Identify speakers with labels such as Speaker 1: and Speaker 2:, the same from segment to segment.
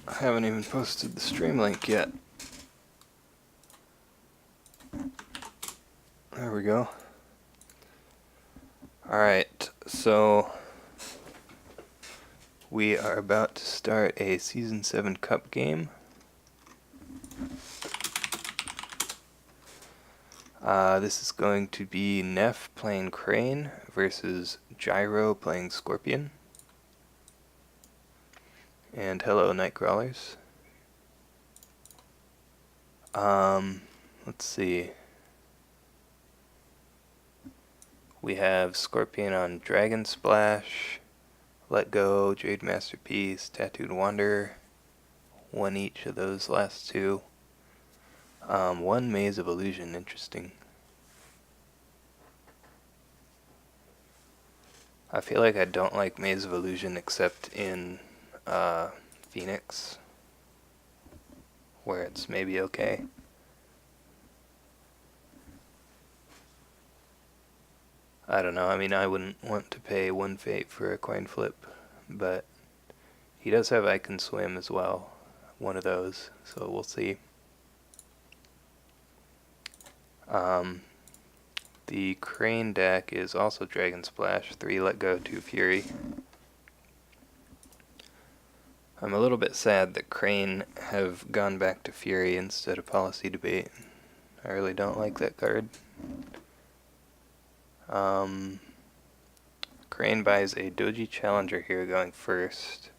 Speaker 1: I haven't even posted the stream link yet. There we go. Alright, so we are about to start a Season 7 Cup game. This is going to be neph playing Crane versus Jairoe playing Scorpion. And hello, Nightcrawlers. Let's see. We have Scorpion on Dragon Splash, Let Go, Jade Masterpiece, Tattooed Wanderer. One each of those last two. One Maze of Illusion, interesting. I feel like I don't like Maze of Illusion except in Phoenix, where it's maybe okay. I don't know, I mean, I wouldn't want to pay one fate for a coin flip, but he does have I Can Swim as well, one of those, so we'll see. The Crane deck is also Dragon Splash, 3 Let Go, 2 Fury. I'm a little bit sad that Crane have gone back to Fury instead of Policy Debate. I really don't like that card. Crane buys a Doji Challenger here going first.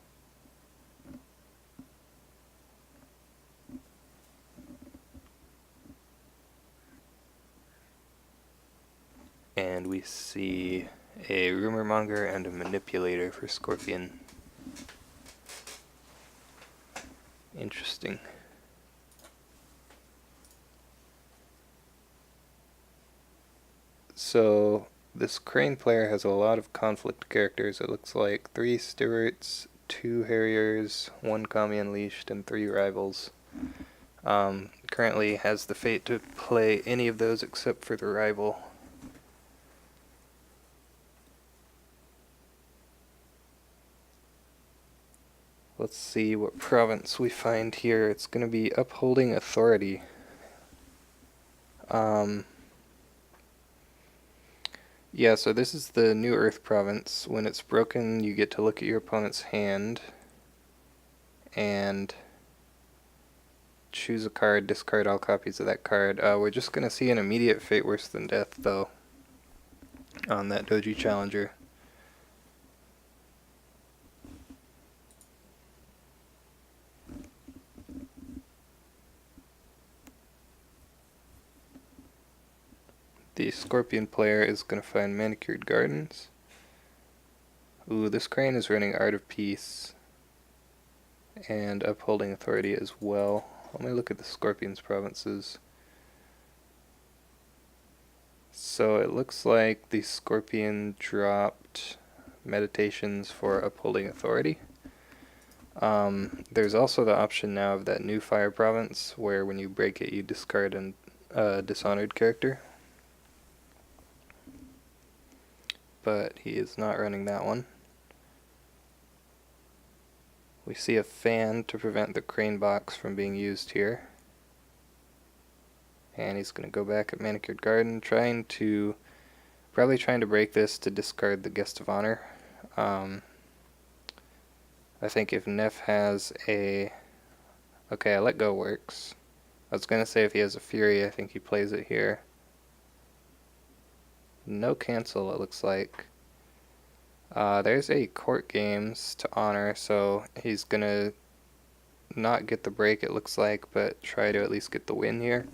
Speaker 1: And we see a Rumor Monger and a Manipulator for Scorpion. Interesting. So this Crane player has a lot of conflict characters. It looks like 3 Stewarts, 2 Harriers, 1 Kami Unleashed, and 3 Rivals. Currently has the fate to play any of those except for the Rival. Let's see what province we find here. It's going to be Upholding Authority. Yeah, so this is the New Earth province. When it's broken, you get to look at your opponent's hand and choose a card, discard all copies of that card. We're just going to see an immediate fate worse than death, though, on that Doji Challenger. The Scorpion player is going to find Manicured Gardens. Ooh, this Crane is running Art of Peace and Upholding Authority as well. Let me look at the Scorpion's provinces. So it looks like the Scorpion dropped Meditations for Upholding Authority. There's also the option now of that new Fire province, where when you break it you discard a Dishonored character. But he is not running that one. We see a fan to prevent the Crane box from being used here. And he's going to go back at Manicured Garden, probably trying to break this to discard the Guest of Honor. I think if neph has a... Okay, a Let Go works. I was going to say if he has a Fury, I think he plays it here. No cancel, it looks like. There's a Court Games to honor, so he's gonna not get the break, it looks like, but try to at least get the win here.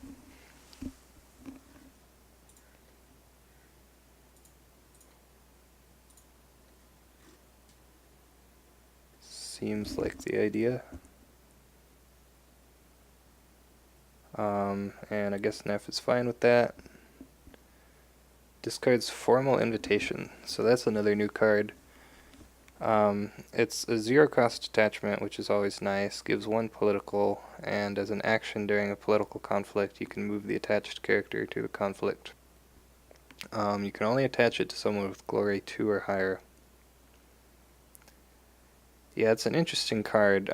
Speaker 1: Seems like the idea. And I guess neph is fine with that. Discards Formal Invitation, so that's another new card. It's a 0-cost attachment, which is always nice, gives 1 political, and as an action during a political conflict you can move the attached character to the conflict. You can only attach it to someone with Glory 2 or higher. Yeah, it's an interesting card.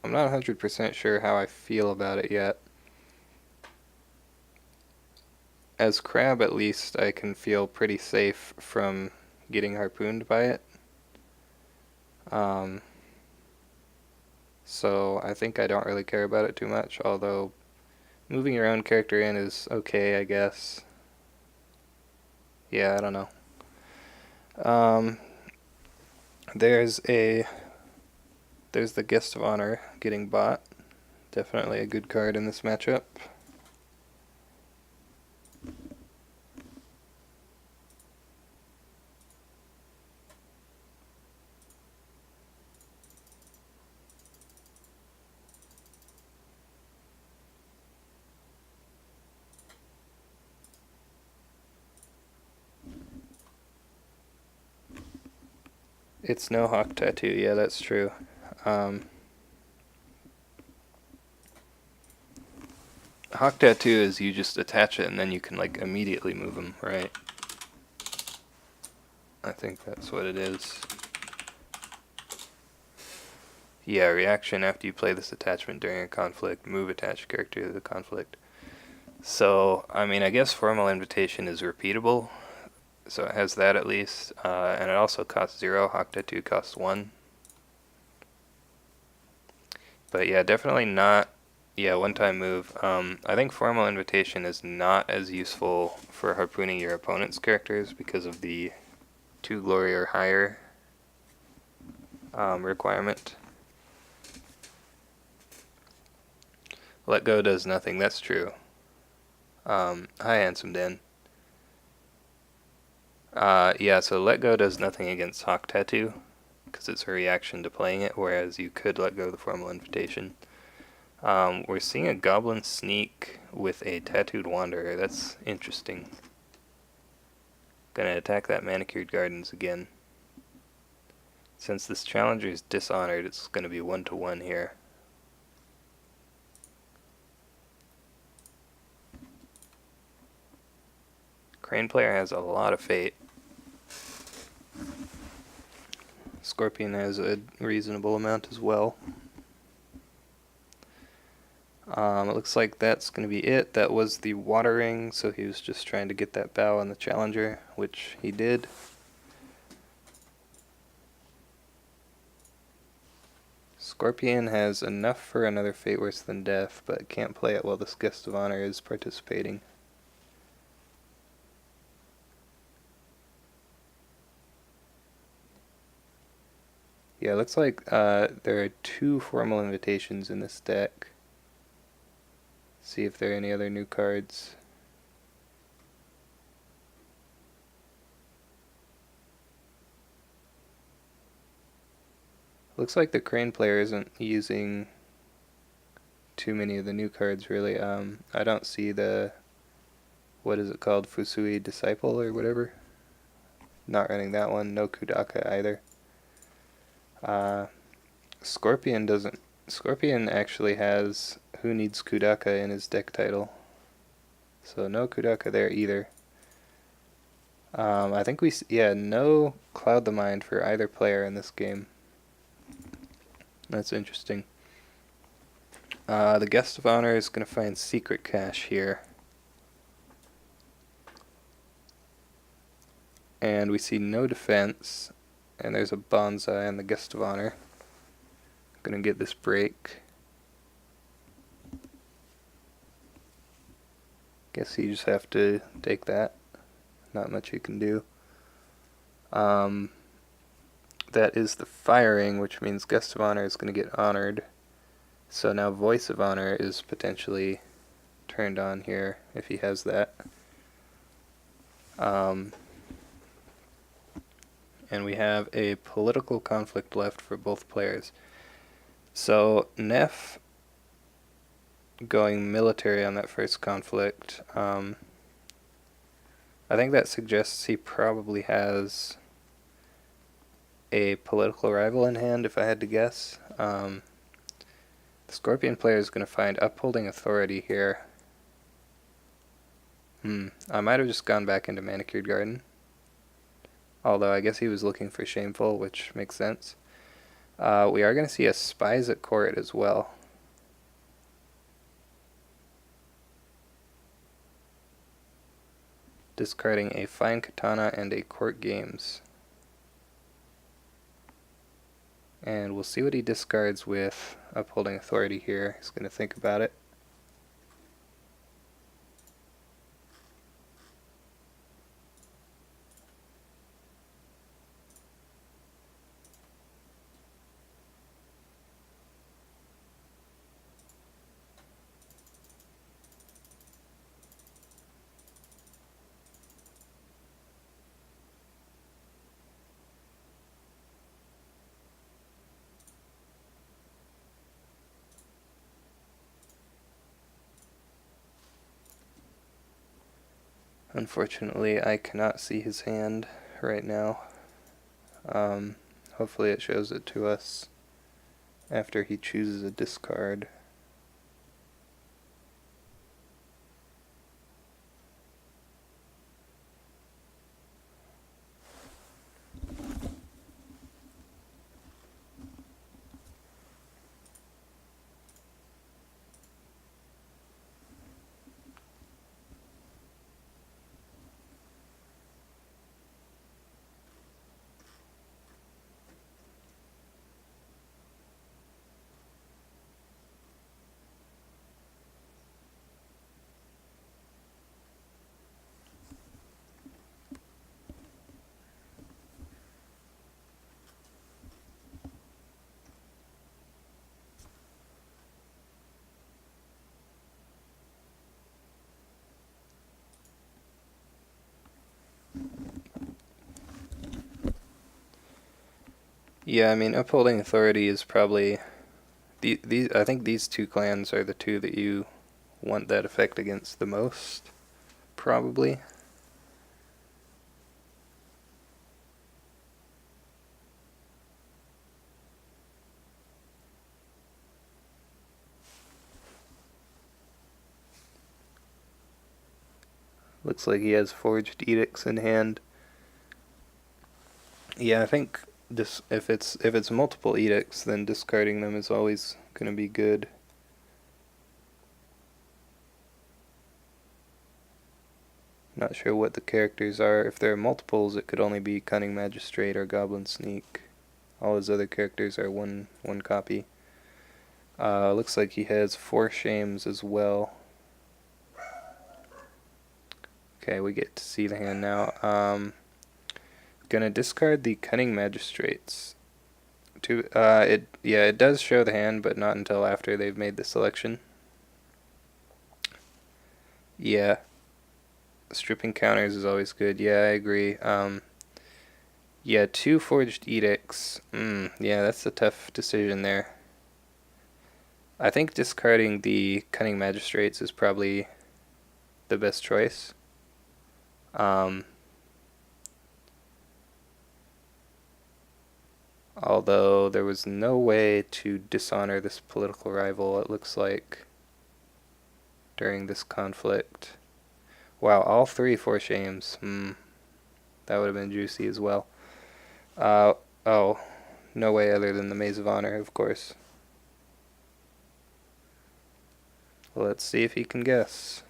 Speaker 1: I'm not 100% sure how I feel about it yet. As crab, at least, I can feel pretty safe from getting harpooned by it. So I think I don't really care about it too much, although moving your own character in is okay, I guess. Yeah, I don't know. There's the Guest of Honor getting bought. Definitely a good card in this matchup. It's no hawk tattoo, yeah, that's true. Hawk tattoo is you just attach it and then you can like immediately move them, right? I think that's what it is. Yeah, reaction after you play this attachment during a conflict, move attached character to the conflict. So, I mean, I guess formal invitation is repeatable, so it has that at least, and it also costs 0, hawk tattoo costs 1. But yeah, definitely not, yeah, one-time move. I think formal invitation is not as useful for harpooning your opponent's characters because of the 2 glory or higher requirement. Let go does nothing, that's true. Hi, Handsome Dan. Yeah, so let go does nothing against hawk tattoo, because it's a reaction to playing it, whereas you could let go of the formal invitation. We're seeing a goblin sneak with a tattooed wanderer. That's interesting. Gonna attack that manicured gardens again. Since this challenger is dishonored, it's gonna be 1-1 here. Crane player has a lot of fate. Scorpion has a reasonable amount as well. It looks like that's going to be it. That was the water ring, so he was just trying to get that bow on the challenger, which he did. Scorpion has enough for another fate worse than death, but can't play it while this Guest of Honor is participating. Yeah, it looks like there are 2 formal invitations in this deck. See if there are any other new cards. Looks like the Crane player isn't using too many of the new cards, really. I don't see the, what is it called, Fusui Disciple or whatever. Not running that one. No Kudaka either. Scorpion doesn't. Scorpion actually has Who Needs Kudaka in his deck title. So no Kudaka there either. I think no Cloud the Mind for either player in this game. That's interesting. The Guest of Honor is going to find Secret Cache here. And we see no defense. And there's a Bonsai on the Guest of Honor. Gonna get this break. Guess you just have to take that. Not much you can do. That is the firing, which means Guest of Honor is going to get honored. So now Voice of Honor is potentially turned on here if he has that. And we have a political conflict left for both players. So neph going military on that first conflict. I think that suggests he probably has a political rival in hand, if I had to guess. The Scorpion player is going to find Upholding Authority here. I might have just gone back into Manicured Garden. Although I guess he was looking for Shameful, which makes sense. We are going to see a Spies at Court as well. Discarding a Fine Katana and a Court Games. And we'll see what he discards with Upholding Authority here. He's going to think about it. Unfortunately, I cannot see his hand right now. Hopefully it shows it to us after he chooses a discard. Yeah, I mean, Upholding Authority is probably these. I think these two clans are the two that you want that effect against the most, probably. Looks like he has Forged Edicts in hand. Yeah, I think this if it's multiple edicts, then discarding them is always going to be good. Not sure what the characters are. If there are multiples, it could only be Cunning Magistrate or Goblin Sneak. All his other characters are one copy. Looks like he has 4 Shames as well. Okay, we get to see the hand now. Gonna discard the Cunning Magistrates. It does show the hand, but not until after they've made the selection. Yeah, stripping counters is always good. Yeah, I agree. Yeah, 2 Forged Edicts. Yeah, that's a tough decision there. I think discarding the Cunning Magistrates is probably the best choice. Although there was no way to dishonor this political rival, it looks like, during this conflict. Wow, all 3 4 Shames. That would have been juicy as well. Oh, no way other than the Maze of Honor, of course. Let's see if he can guess.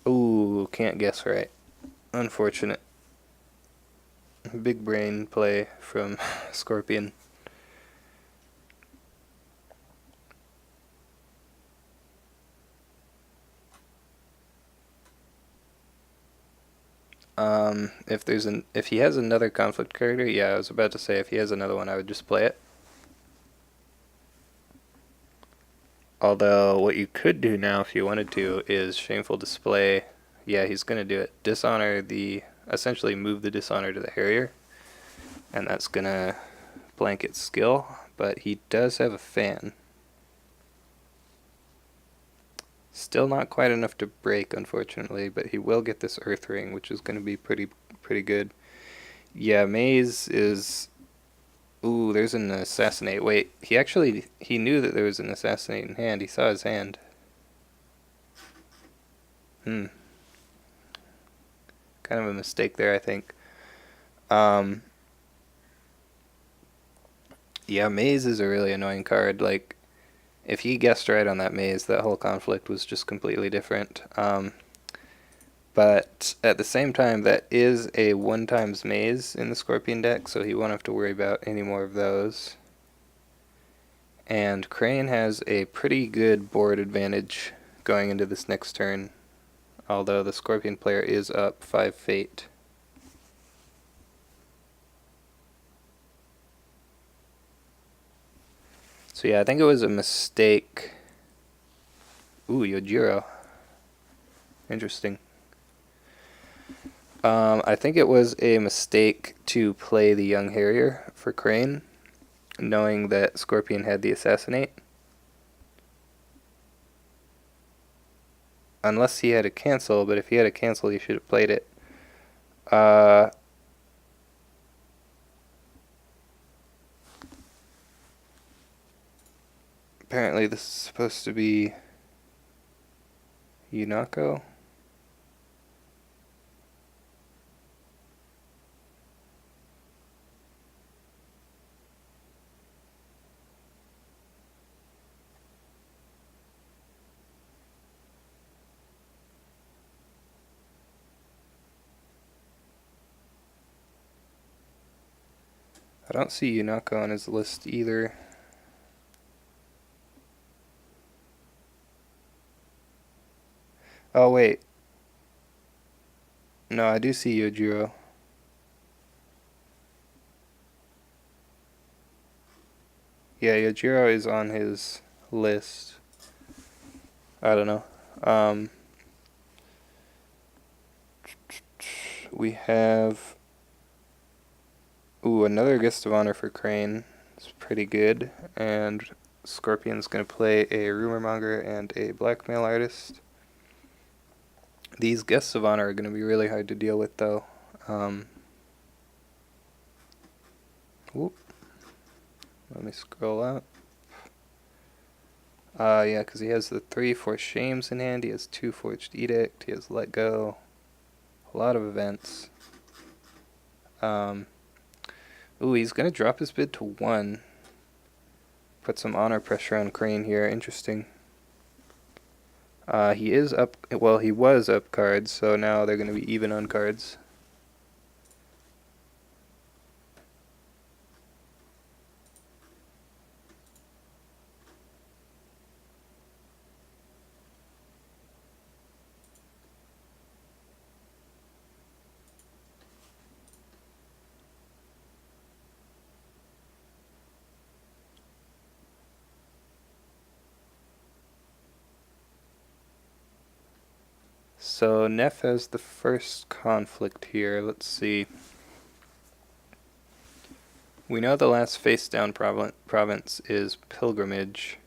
Speaker 1: Ooh, can't guess right. Unfortunate. Big brain play from Scorpion. If he has another conflict character, yeah, I was about to say if he has another one, I would just play it. Although what you could do now, if you wanted to, is Shameful Display. Yeah, he's gonna do it. Essentially move the dishonor to the Harrier, and that's gonna blanket skill. But he does have a fan. Still not quite enough to break, unfortunately, but he will get this Earth Ring, which is going to be pretty good. Yeah, Maze is... Ooh, there's an Assassinate. Wait, he knew that there was an Assassinate in hand. He saw his hand. Kind of a mistake there, I think. Yeah, maze is a really annoying card. Like, if he guessed right on that maze, that whole conflict was just completely different. But at the same time, that is a 1 times maze in the Scorpion deck, so he won't have to worry about any more of those. And Crane has a pretty good board advantage going into this next turn, although the Scorpion player is up 5 fate. So yeah, I think it was a mistake. Ooh, Yojiro. Interesting. I think it was a mistake to play the Young Harrier for Crane, knowing that Scorpion had the Assassinate. Unless he had a cancel, but if he had a cancel, he should have played it. Apparently this is supposed to be Yunako. I don't see Yunako on his list either. Oh wait. No, I do see Yojiro. Yeah, Yojiro is on his list. I don't know. We have... Ooh, another guest of honor for Crane. It's pretty good. And Scorpion's going to play a rumor monger and a blackmail artist. These guests of honor are going to be really hard to deal with, though. Whoop. Let me scroll up. Yeah, because he has the 3 Forged Shames in hand. He has 2 Forged Edict. He has Let Go. A lot of events. Ooh, he's going to drop his bid to 1. Put some honor pressure on Crane here. Interesting. He is up... Well, he was up cards, so now they're going to be even on cards. So neph has the first conflict here. Let's see. We know the last face down province is Pilgrimage,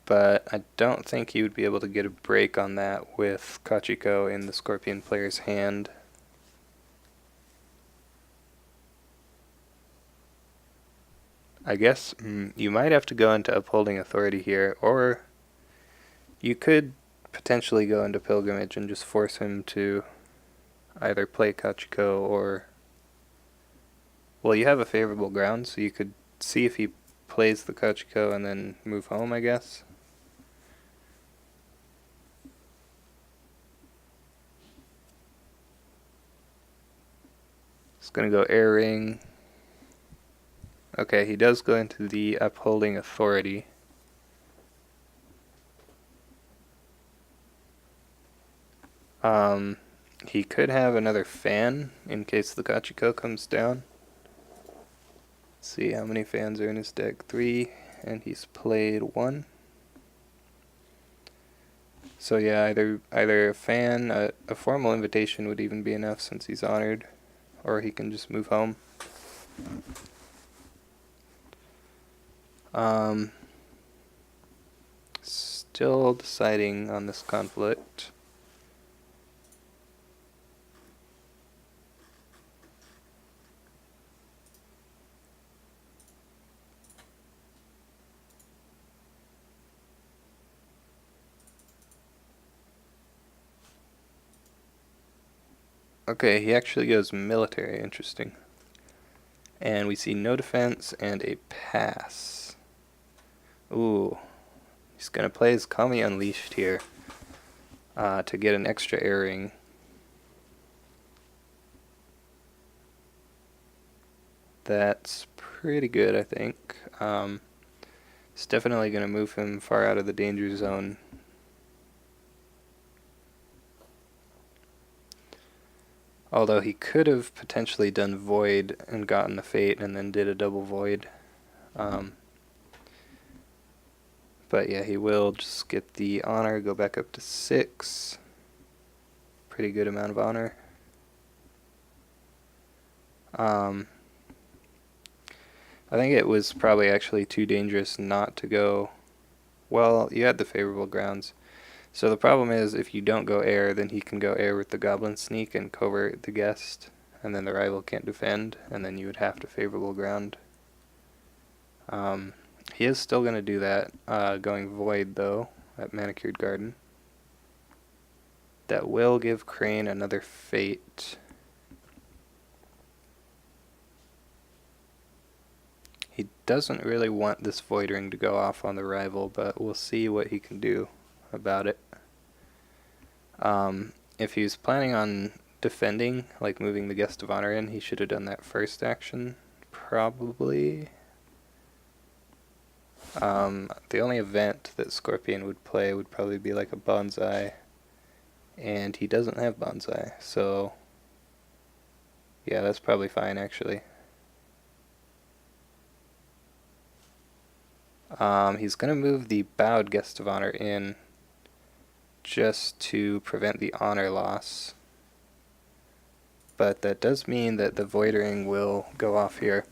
Speaker 1: but I don't think he would be able to get a break on that with Kachiko in the Scorpion player's hand. I guess you might have to go into Upholding Authority here, or you could potentially go into Pilgrimage and just force him to either play Kachiko or... Well, you have a favorable ground, so you could see if he plays the Kachiko and then move home, I guess. It's going to go Air Ring. Okay, he does go into the Upholding Authority. He could have another fan in case the Kachiko comes down. Let's see how many fans are in his deck. 3, and he's played 1. So yeah, either a fan, a formal invitation would even be enough since he's honored, or he can just move home. Still deciding on this conflict. Okay, he actually goes military. Interesting. And we see no defense and a pass. Ooh, he's going to play his Kami Unleashed here to get an extra air ring. That's pretty good, I think. It's definitely going to move him far out of the danger zone. Although he could have potentially done Void and gotten the Fate and then did a double Void. But yeah, he will just get the honor, go back up to 6. Pretty good amount of honor. I think it was probably actually too dangerous not to go. Well, you had the favorable grounds. So the problem is, if you don't go air, then he can go air with the Goblin Sneak and covert the guest, and then the rival can't defend, and then you would have to favorable ground. He is still going to do that, going Void, though, at Manicured Garden. That will give Crane another Fate. He doesn't really want this Void Ring to go off on the rival, but we'll see what he can do about it. If he was planning on defending, like moving the Guest of Honor in, he should have done that first action, probably. The only event that Scorpion would play would probably be like a Bonsai, and he doesn't have Bonsai, so yeah, that's probably fine actually. He's going to move the Bowed Guest of Honor in just to prevent the honor loss. But that does mean that the Void Ring will go off here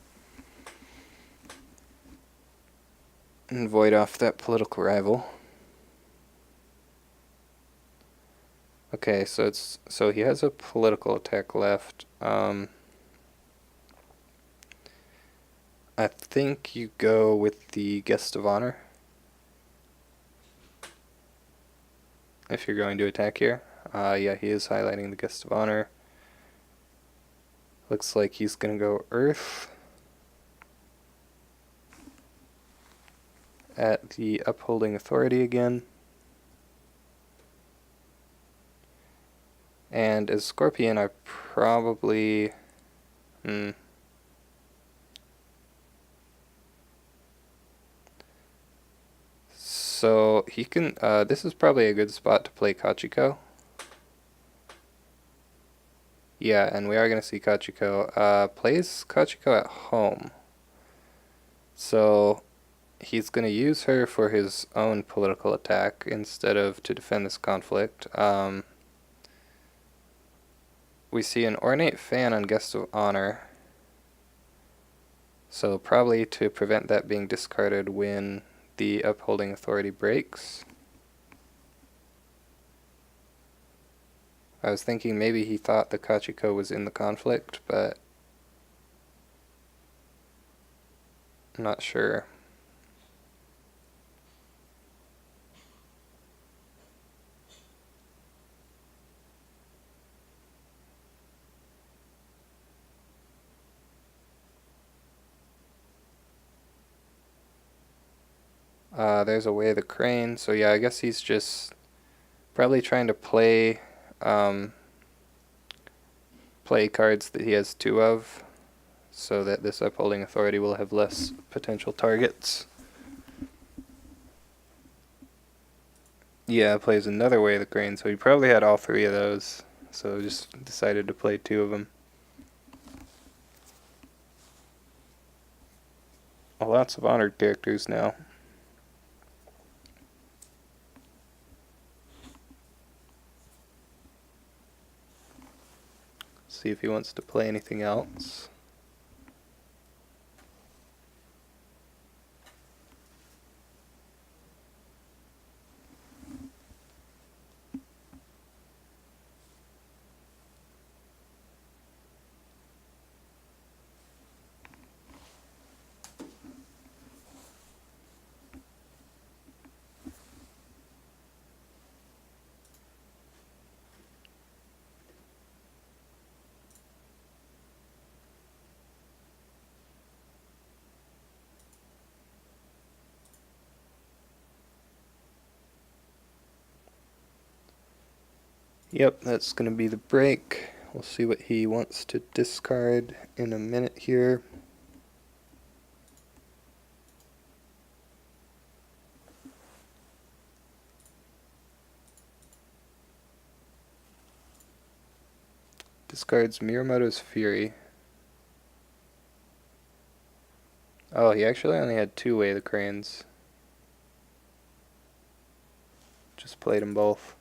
Speaker 1: and void off that political rival. Okay, so he has a political attack left. I think you go with the Guest of Honor if you're going to attack here. Yeah, he is highlighting the Guest of Honor. Looks like he's going to go Earth at the Upholding Authority again. And as Scorpion, I probably... So he can... this is probably a good spot to play Kachiko. Yeah, and we are going to see Kachiko. Plays Kachiko at home. So he's going to use her for his own political attack instead of to defend this conflict. We see an Ornate Fan on Guest of Honor. So probably to prevent that being discarded when the Upholding Authority breaks. I was thinking maybe he thought the Kachiko was in the conflict, but I'm not sure. There's Away the Crane, so yeah, I guess he's just probably trying to play cards that he has 2 of, so that this Upholding Authority will have less potential targets. Yeah, plays another Way of the Crane, so he probably had all 3 of those, so just decided to play 2 of them. Lots of honored characters now. See if he wants to play anything else. Yep, that's going to be the break. We'll see what he wants to discard in a minute here. Discards Miyamoto's Fury. Oh, he actually only had two Way of the Cranes. Just played them both.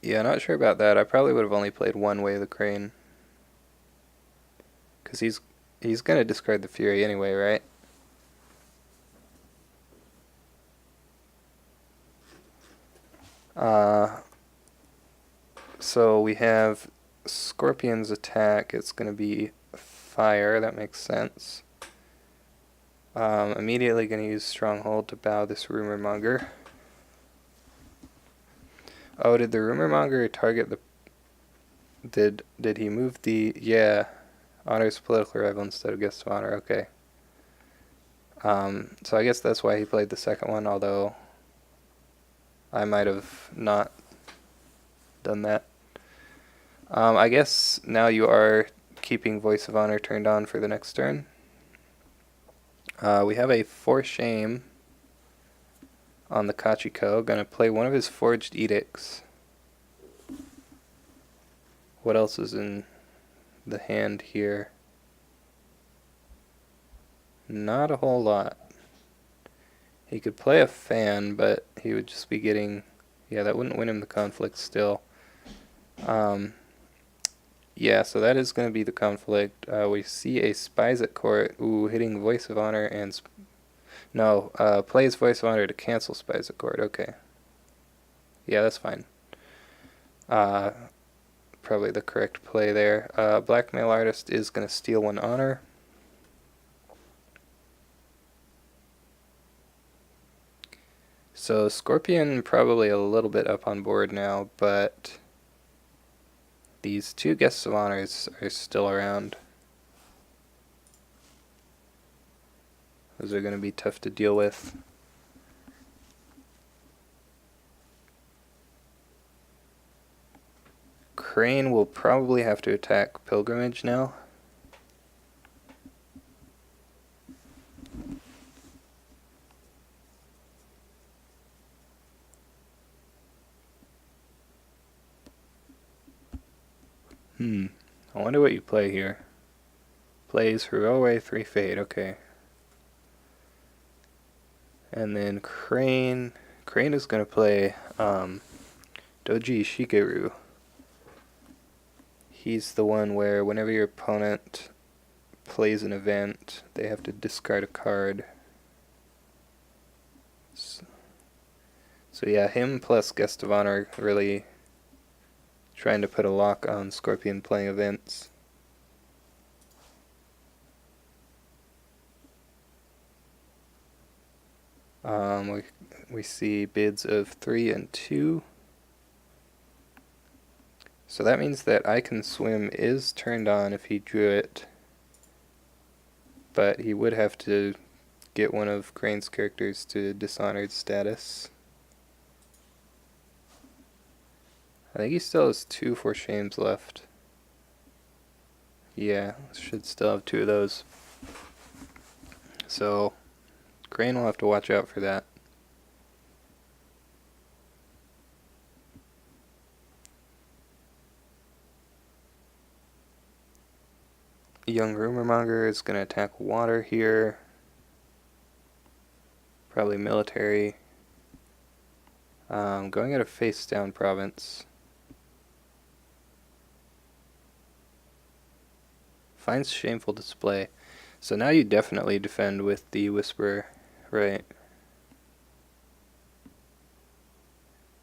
Speaker 1: Yeah, not sure about that. I probably would have only played one Way of the Crane. Because he's going to discard the Fury anyway, right? So we have Scorpion's attack. It's going to be fire. That makes sense. Immediately going to use Stronghold to bow this Rumor Monger. Oh, did the Rumor Monger target the... Did he move the... Yeah. Honors political rival instead of guest of honor. Okay. So I guess that's why he played the second one, although I might have not done that. I guess now you are keeping Voice of Honor turned on for the next turn. We have a 4 shame on the Kachiko. Gonna play one of his Forged Edicts. What else is in the hand here? Not a whole lot. He could play a Fan, but he would just be getting... Yeah, that wouldn't win him the conflict still. Yeah, so that is going to be the conflict. We see a Spies at Court. Ooh, hitting Voice of Honor and... No, plays Voice of Honor to cancel Spies at Court. Okay. Yeah, that's fine. Probably the correct play there. Blackmail Artist is going to steal 1 honor. So Scorpion probably a little bit up on board now, but these 2 guests of honors are still around. Those are going to be tough to deal with. Crane will probably have to attack Pilgrimage now. I wonder what you play here. Plays jairoe03 Fade, okay. And then Crane is going to play Doji Shigeru. He's the one where whenever your opponent plays an event, they have to discard a card. So yeah, him plus Guest of Honor really trying to put a lock on Scorpion playing events. We see bids of 3 and 2. So that means that I Can Swim is turned on if he drew it. But he would have to get one of Crane's characters to Dishonored status. I think he still has 2 For Shames left. Yeah, should still have 2 of those. So Crane will have to watch out for that. Young Rumormonger is going to attack water here. Probably military. Going at a face down province. Finds Shameful Display. So now you definitely defend with the Whisperer, right?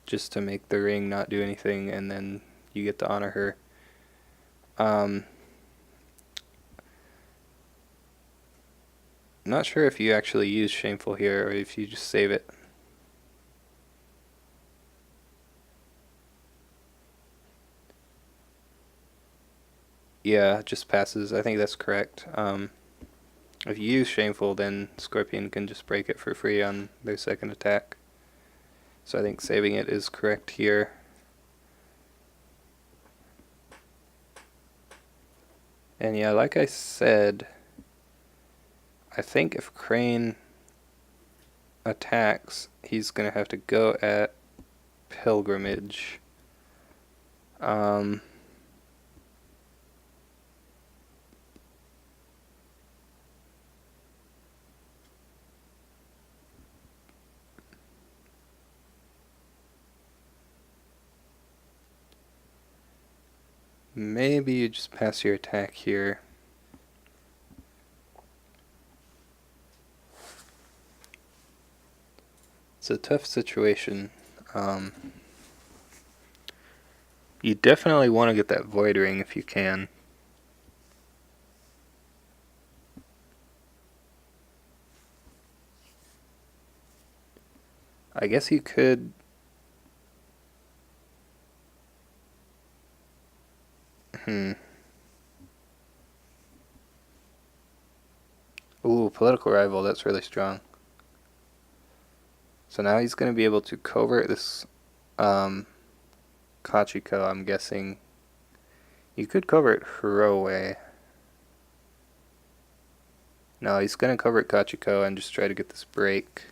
Speaker 1: Just to make the ring not do anything, and then you get to honor her. Not sure if you actually use Shameful here, or if you just save it. Yeah, just passes. I think that's correct. If you use Shameful, then Scorpion can just break it for free on their second attack. So I think saving it is correct here. And yeah, like I said, I think if Crane attacks, he's going to have to go at Pilgrimage. Maybe you just pass your attack here. It's a tough situation. You definitely want to get that Void Ring if you can. I guess you could... Ooh, Political Rival, that's really strong. So now he's going to be able to covert this Kachiko, I'm guessing. You could covert Hiroe. No, he's going to covert Kachiko and just try to get this break.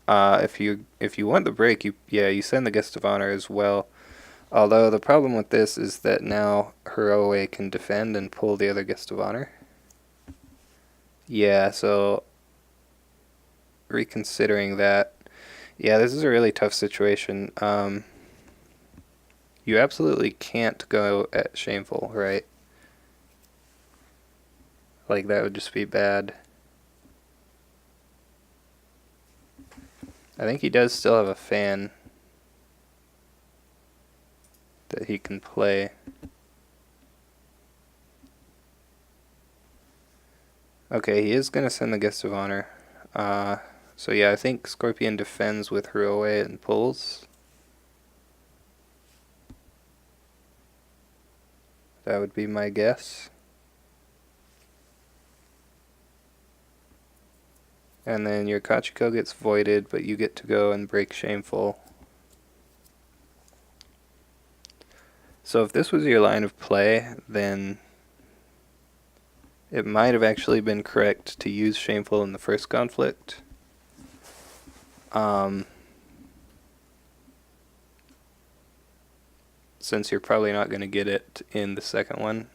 Speaker 1: If you want the break, you send the Guest of Honor as well. Although the problem with this is that now Hiroe can defend and pull the other Guest of Honor. Yeah, so reconsidering that, yeah, this is a really tough situation. You absolutely can't go at Shameful, right? Like, that would just be bad. I think he does still have a fan that he can play. Okay, he is going to send the Guest of Honor. So yeah, I think Scorpion defends with Hiroe and pulls. That would be my guess. And then your Kachiko gets voided, but you get to go and break Shameful. So if this was your line of play, then it might have actually been correct to use Shameful in the first conflict. Since you're probably not going to get it in the second one.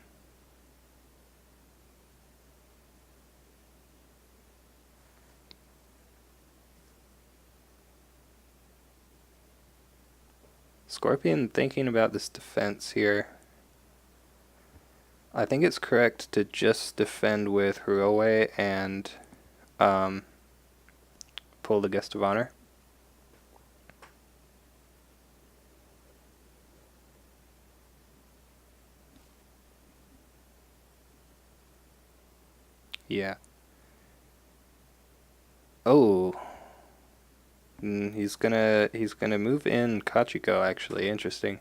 Speaker 1: Scorpion thinking about this defense here. I think it's correct to just defend with Hiroe and pull the Guest of Honor. Yeah. Oh. He's gonna move in Kachiko, actually. Interesting.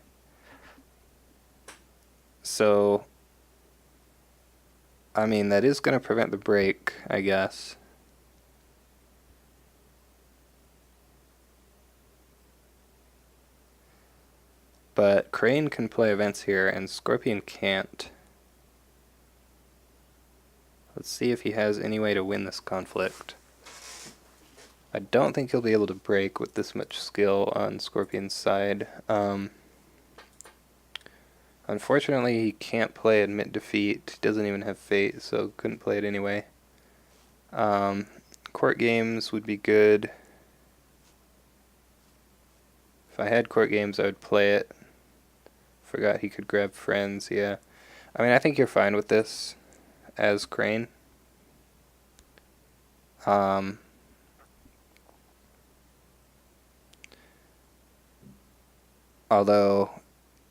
Speaker 1: So, I mean, that is gonna prevent the break, I guess. But Crane can play events here, and Scorpion can't. Let's see if he has any way to win this conflict. I don't think he'll be able to break with this much skill on Scorpion's side. Unfortunately, he can't play Admit Defeat. He doesn't even have Fate, so couldn't play it anyway. Court Games would be good. If I had Court Games, I would play it. Forgot he could grab Friends, yeah. I mean, I think you're fine with this as Crane. Although,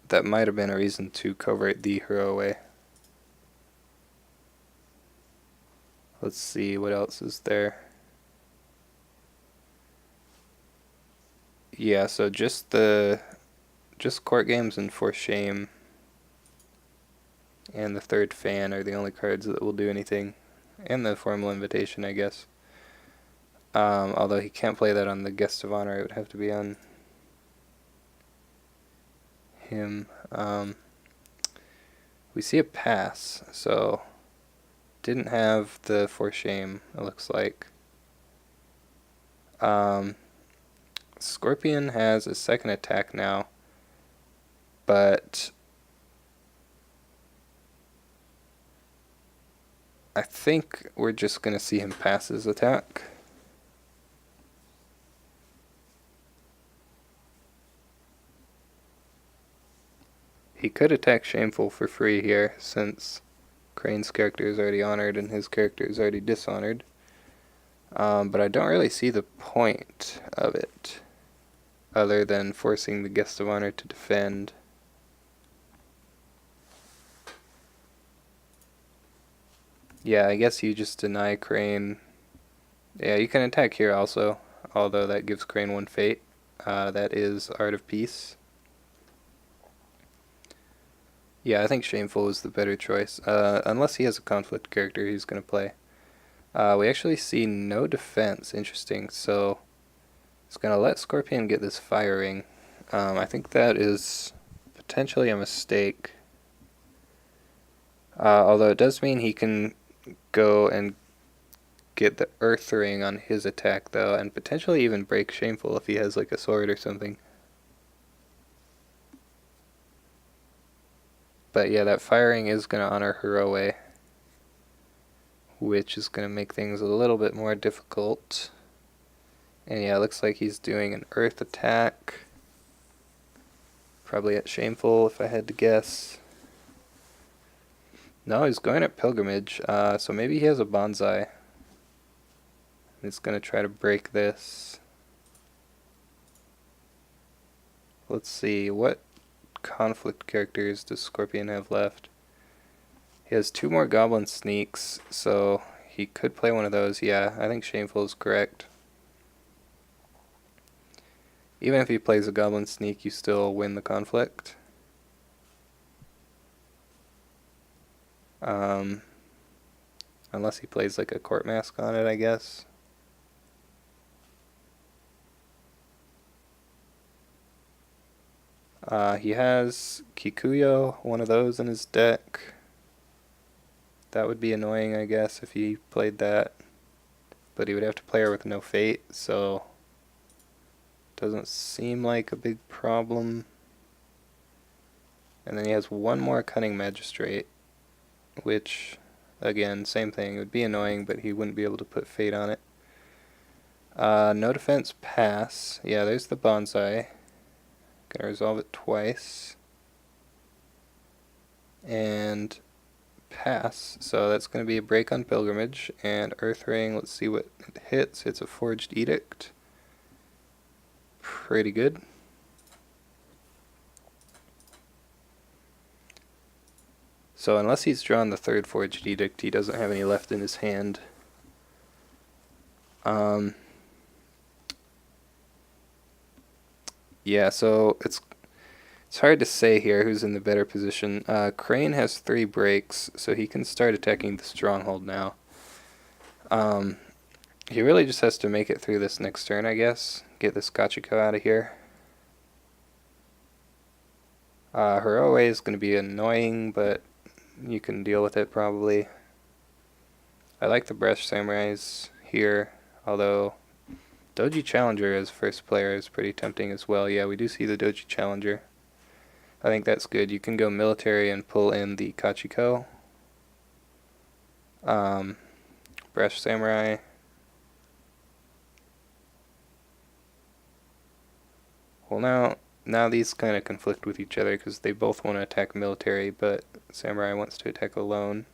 Speaker 1: that might have been a reason to covert the Hiroe. Let's see, what else is there? Yeah, so just Court Games and For Shame. and the third fan are the only cards that will do anything. And the formal invitation, I guess. Although he can't play that on the guest of honor, it would have to be on him. We see a pass, so didn't have the for shame, it looks like. Scorpion has a second attack now, but I think we're just going to see him pass his attack. He could attack Shameful for free here, since Crane's character is already honored and his character is already dishonored. But I don't really see the point of it, other than forcing the guest of honor to defend. Yeah, I guess you just deny Crane. Yeah, you can attack here also, although that gives Crane one fate. That is Art of Peace. Yeah, I think Shameful is the better choice, unless he has a conflict character he's going to play. We actually see no defense, interesting, so it's going to let Scorpion get this firing. I think that is potentially a mistake. Although it does mean he can go and get the Earth Ring on his attack, though, and potentially even break Shameful if he has like a sword or something. But yeah, that firing is going to honor Jairoe, which is going to make things a little bit more difficult. And yeah, it looks like he's doing an Earth attack. Probably at Shameful, if I had to guess. No, he's going at Pilgrimage, so maybe he has a Bonsai. He's going to try to break this. Let's see, what conflict characters does Scorpion have left? He has 2 more Goblin Sneaks, so he could play one of those. Yeah, I think Shameful is correct. Even if he plays a Goblin Sneak, you still win the conflict. Unless he plays like a Court Mask on it, I guess. He has Kikuyo, one of those in his deck. That would be annoying, I guess, if he played that. But he would have to play her with no fate, so doesn't seem like a big problem. And then he has 1 more Cunning Magistrate, which, again, same thing. It would be annoying, but he wouldn't be able to put fate on it. No defense, pass. Yeah, there's the Bonsai. Gonna resolve it twice. And pass. So that's going to be a break on Pilgrimage. And Earth Ring, let's see what it hits. It's a Forged Edict. Pretty good. So unless he's drawn the 3rd Forged Edict, he doesn't have any left in his hand. Yeah, so it's hard to say here who's in the better position. Crane has 3 breaks, so he can start attacking the Stronghold now. He really just has to make it through this next turn, I guess. Get this Gachiko out of here. Jairoe is going to be annoying, but you can deal with it probably. I like the Brush Samurais here, although Doji Challenger as first player is pretty tempting as well. Yeah, we do see the Doji Challenger. I think that's good. You can go military and pull in the Kachiko. Brush Samurai. Well, now these kind of conflict with each other because they both want to attack military, but Samurai wants to attack alone.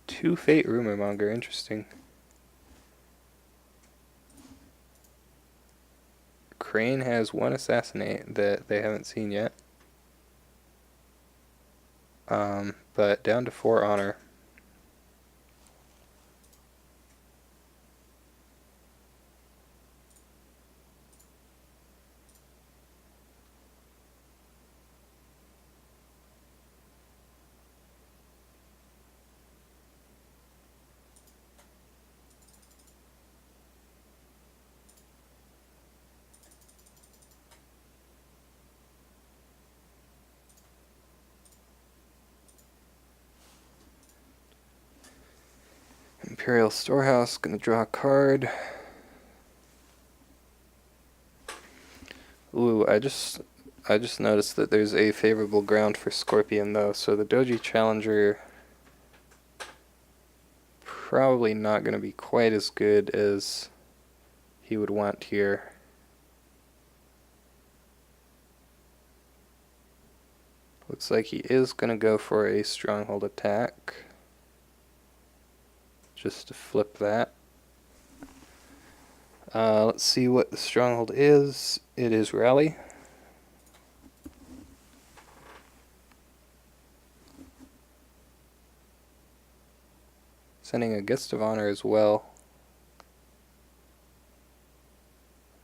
Speaker 1: Two Fate Rumor Monger, interesting. Crane has 1 Assassinate that they haven't seen yet. But down to 4 Honor. Imperial Storehouse, gonna draw a card. Ooh, I just noticed that there's a favorable ground for Scorpion though, so the Doji Challenger probably not gonna be quite as good as he would want here. Looks like he is gonna go for a stronghold attack. Just to flip that. Let's see what the stronghold is. It is Rally. Sending a guest of honor as well.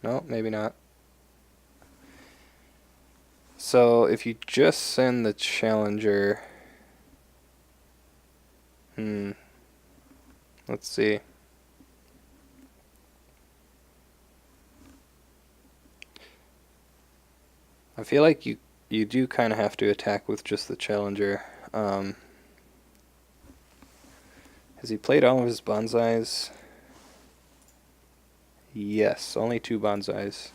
Speaker 1: No, maybe not. So if you just send the challenger, let's see. I feel like you do kind of have to attack with just the challenger. Has he played all of his bonsais? Yes, only 2 bonsais.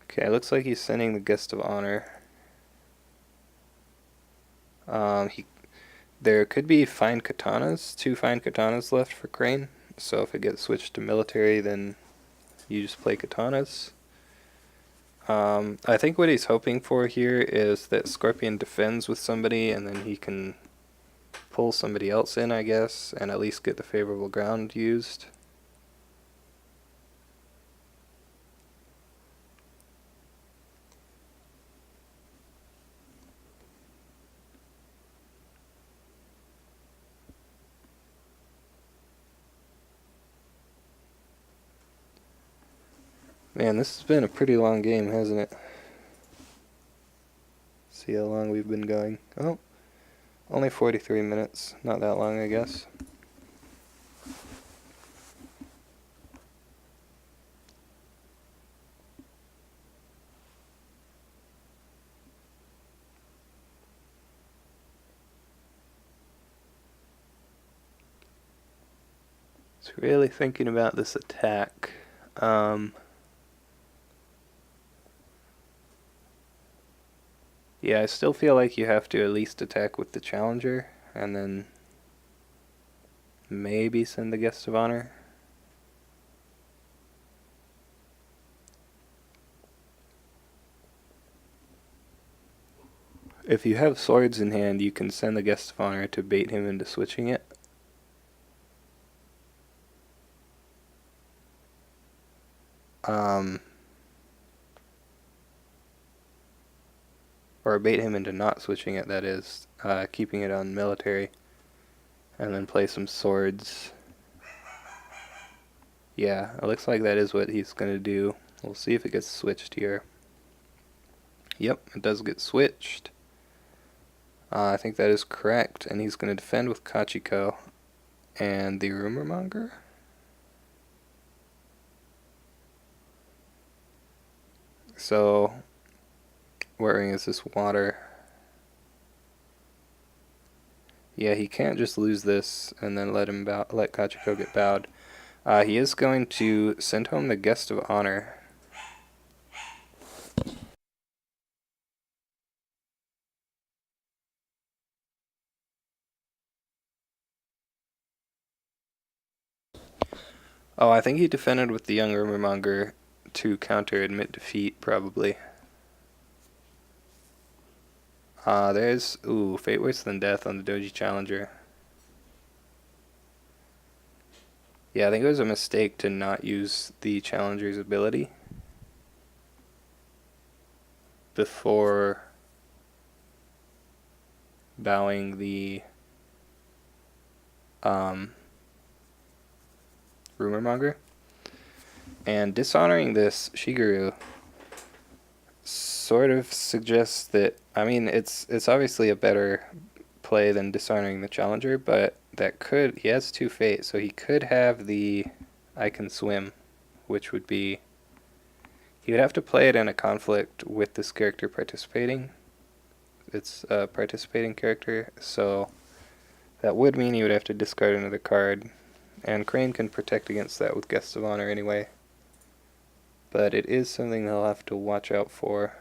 Speaker 1: Okay, looks like he's sending the guest of honor. There could be fine katanas, 2 fine katanas left for Crane. So if it gets switched to military, then you just play katanas. I think what he's hoping for here is that Scorpion defends with somebody and then he can pull somebody else in, I guess, and at least get the favorable ground used. Man, this has been a pretty long game, hasn't it? See how long we've been going. Oh, only 43 minutes. Not that long, I guess. It's really thinking about this attack. Yeah, I still feel like you have to at least attack with the challenger, and then maybe send the guest of honor. If you have swords in hand, you can send the guest of honor to bait him into switching it. Or bait him into not switching it, that is, keeping it on military, and then play some swords. Yeah, it looks like that is what he's going to do. We'll see if it gets switched here. Yep, it does get switched. I think that is correct, and he's going to defend with Kachiko and the Rumor Monger. So, what ring is this? Water. Yeah, he can't just lose this and then let Kachiko get bowed. He is going to send home the guest of honor. Oh, I think he defended with the young Rumor Monger to counter admit defeat, probably. There's, Fate Worse Than Death on the Doji Challenger. Yeah, I think it was a mistake to not use the Challenger's ability before bowing the Rumor Monger. And dishonoring this Shigeru sort of suggests that, I mean, it's obviously a better play than dishonoring the challenger, but he has 2 fate, so he could have the I Can Swim, which would be, You would have to play it in a conflict with this character participating. It's a participating character, so that would mean you would have to discard another card, and Crane can protect against that with Guests of Honor anyway. But it is something they'll have to watch out for.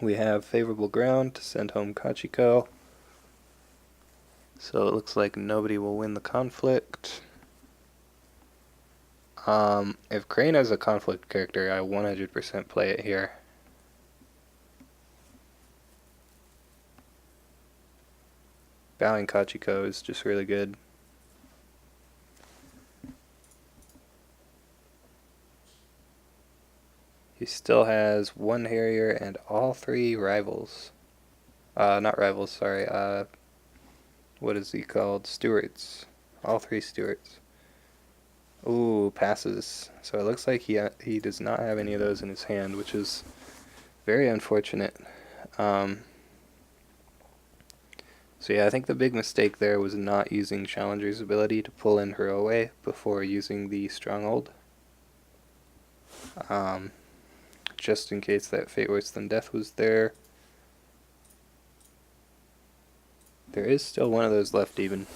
Speaker 1: We have favorable ground to send home Kachiko. So it looks like nobody will win the conflict. If Crane has a conflict character, I 100% play it here. Bowing Kachiko is just really good. He still has one Harrier and all three rivals. Not rivals, sorry. What is he called? Stewards. All three stewards. Ooh, passes. So it looks like he does not have any of those in his hand, which is very unfortunate. So yeah, I think the big mistake there was not using Challenger's ability to pull in Hiroe before using the Stronghold. Just in case that Fate Worse Than Death was there. There is still one of those left even.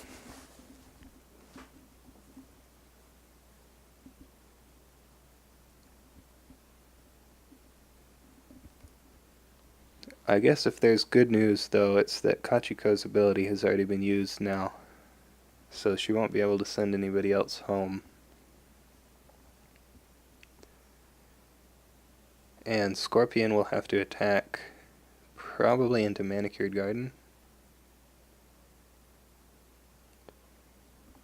Speaker 1: I guess if there's good news, though, it's that Kachiko's ability has already been used now, so she won't be able to send anybody else home. And Scorpion will have to attack, probably into Manicured Garden.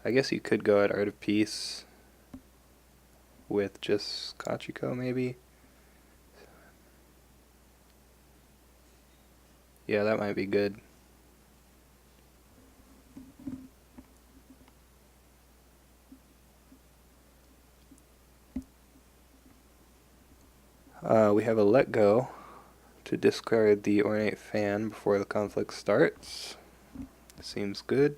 Speaker 1: I guess you could go at Art of Peace with just Kachiko, maybe. Yeah, that might be good. We have a Let Go to discard the Ornate Fan before the conflict starts. Seems good.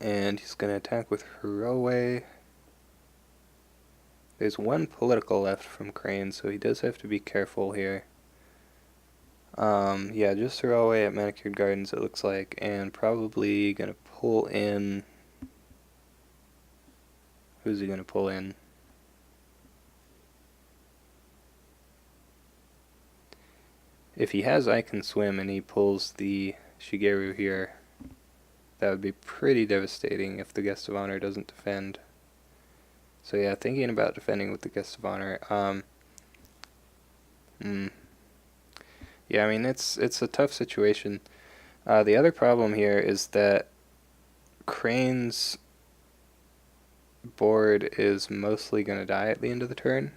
Speaker 1: And he's going to attack with Hiroe. There's one political left from Crane, so he does have to be careful here. Yeah, just Hiroe at Manicured Gardens, it looks like, and probably going to pull in... Who's he going to pull in? If he has I Can Swim and he pulls the Shigeru here, that would be pretty devastating if the Guest of Honor doesn't defend. So yeah, thinking about defending with the Guest of Honor. Yeah, I mean, it's a tough situation. The other problem here is that Crane's board is mostly going to die at the end of the turn,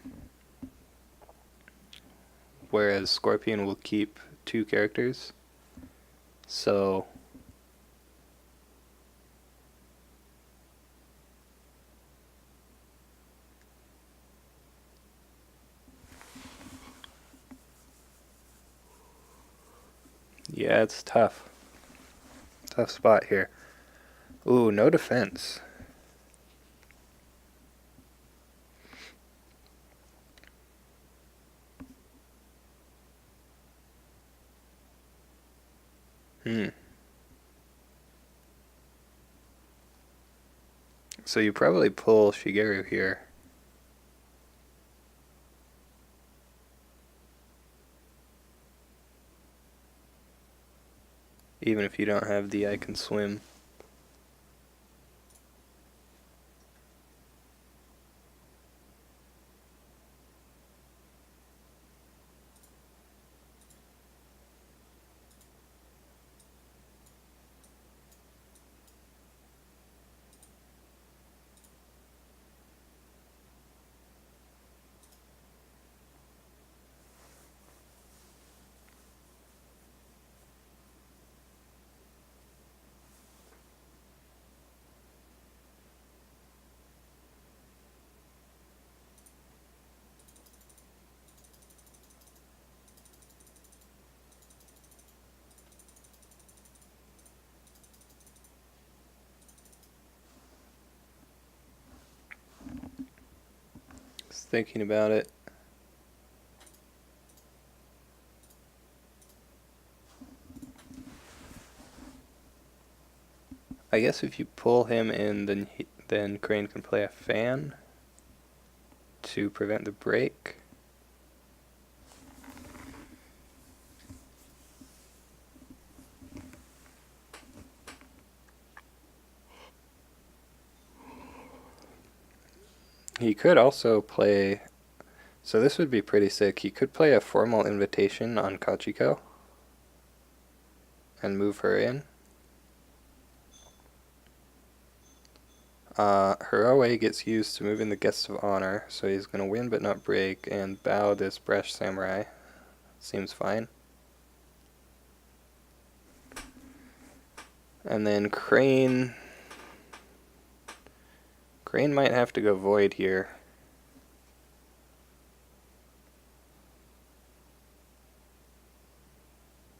Speaker 1: whereas Scorpion will keep 2 characters. So yeah, it's tough. Tough spot here. Ooh, no defense. So you probably pull Shigeru here. Even if you don't have the I Can Swim. Just thinking about it. I guess if you pull him in, then Crane can play a fan to prevent the break. He could also play, so this would be pretty sick. He could play a formal invitation on Kachiko and move her in. Her OA gets used to move in the Guest of Honor, so he's going to win but not break, and bow this Brash Samurai. Seems fine. And then Crane might have to go Void here.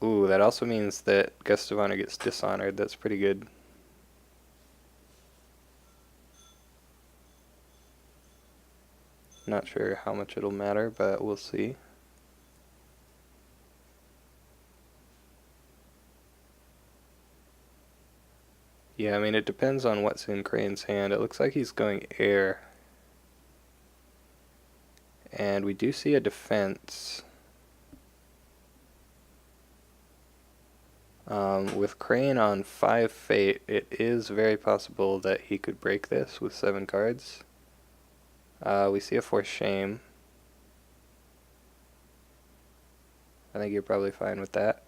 Speaker 1: Ooh, that also means that Guest of Honor gets dishonored. That's pretty good. Not sure how much it'll matter, but we'll see. Yeah, I mean, it depends on what's in Crane's hand. It looks like he's going air. And we do see a defense. With Crane on 5 Fate, it is very possible that he could break this with 7 cards. We see a Force Shame. I think you're probably fine with that.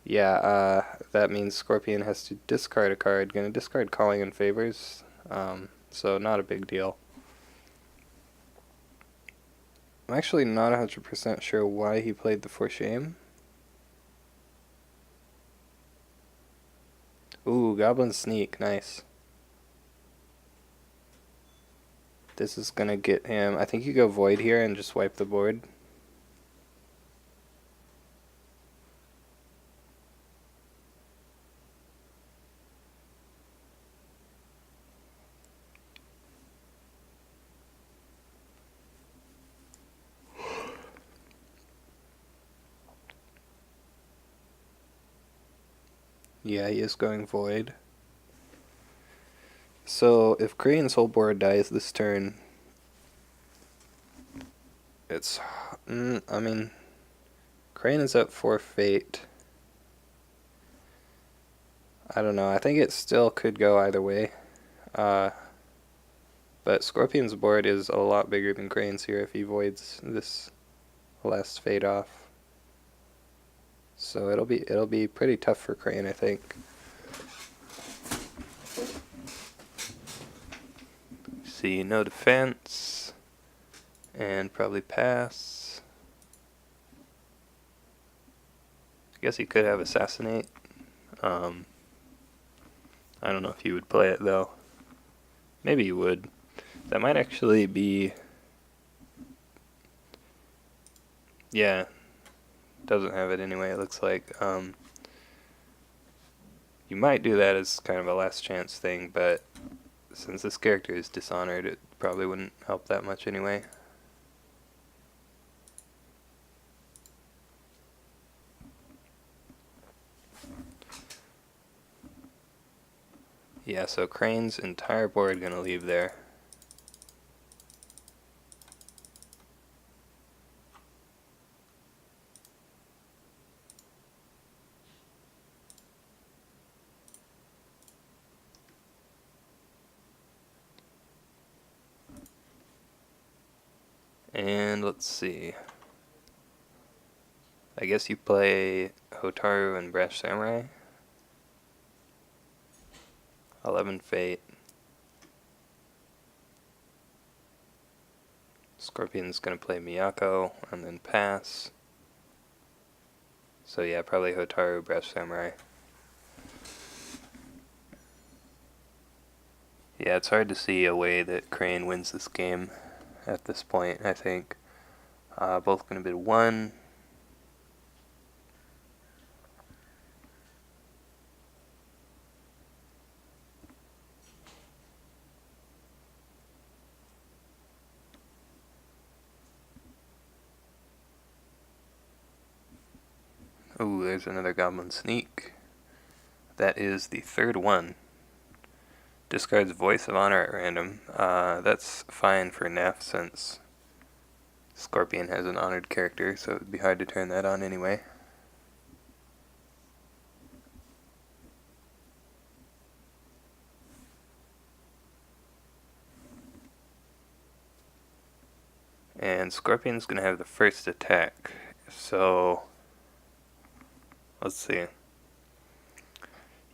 Speaker 1: Yeah, that means Scorpion has to discard a card. Gonna discard Calling in Favors, so not a big deal. I'm actually not 100% sure why he played the For Shame. Ooh, Goblin Sneak, nice. This is gonna get him, I think you go Void here and just wipe the board. Yeah, he is going Void. So, if Crane's whole board dies this turn, it's... I mean, Crane is up 4 Fate. I don't know, I think it still could go either way. But Scorpion's board is a lot bigger than Crane's here if he voids this last Fate off. So it'll be pretty tough for Crane, I think. See, no defense, and probably pass. I guess he could have Assassinate. I don't know if he would play it though. Maybe he would. That might actually be... Yeah, doesn't have it anyway, it looks like. You might do that as kind of a last chance thing, but since this character is dishonored, it probably wouldn't help that much anyway. Yeah, so Crane's entire board gonna leave there. And let's see. I guess you play Hotaru and Brash Samurai. 11 Fate. Scorpion's gonna play Miyako and then pass. So yeah, probably Hotaru, Brash Samurai. Yeah, it's hard to see a way that Crane wins this game at this point, I think. Both gonna bid 1. Ooh, there's another Goblin Sneak. That is the third one. Discards Voice of Honor at random. That's fine for neph since Scorpion has an honored character, so it would be hard to turn that on anyway. And Scorpion's going to have the first attack, so let's see.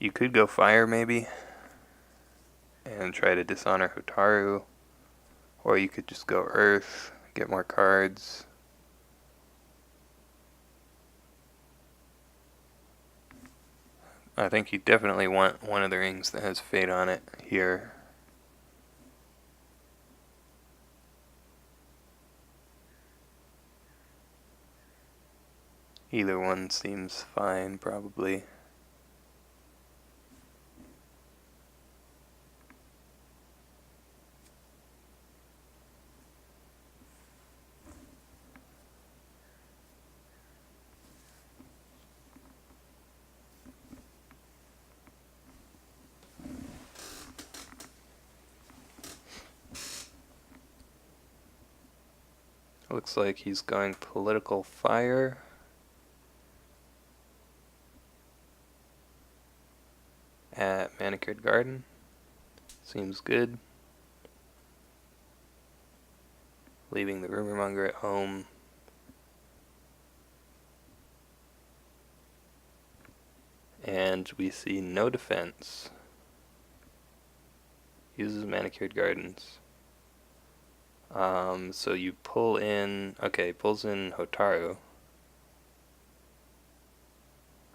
Speaker 1: You could go fire maybe, and try to dishonor Hotaru, or you could just go earth, get more cards. I think you definitely want one of the rings that has fate on it here. Either one seems fine, probably. Looks like he's going political fire. At Manicured Garden. Seems good. Leaving the rumor monger at home. And we see no defense. Uses Manicured Gardens. So you pull in, okay, pulls in Hotaru.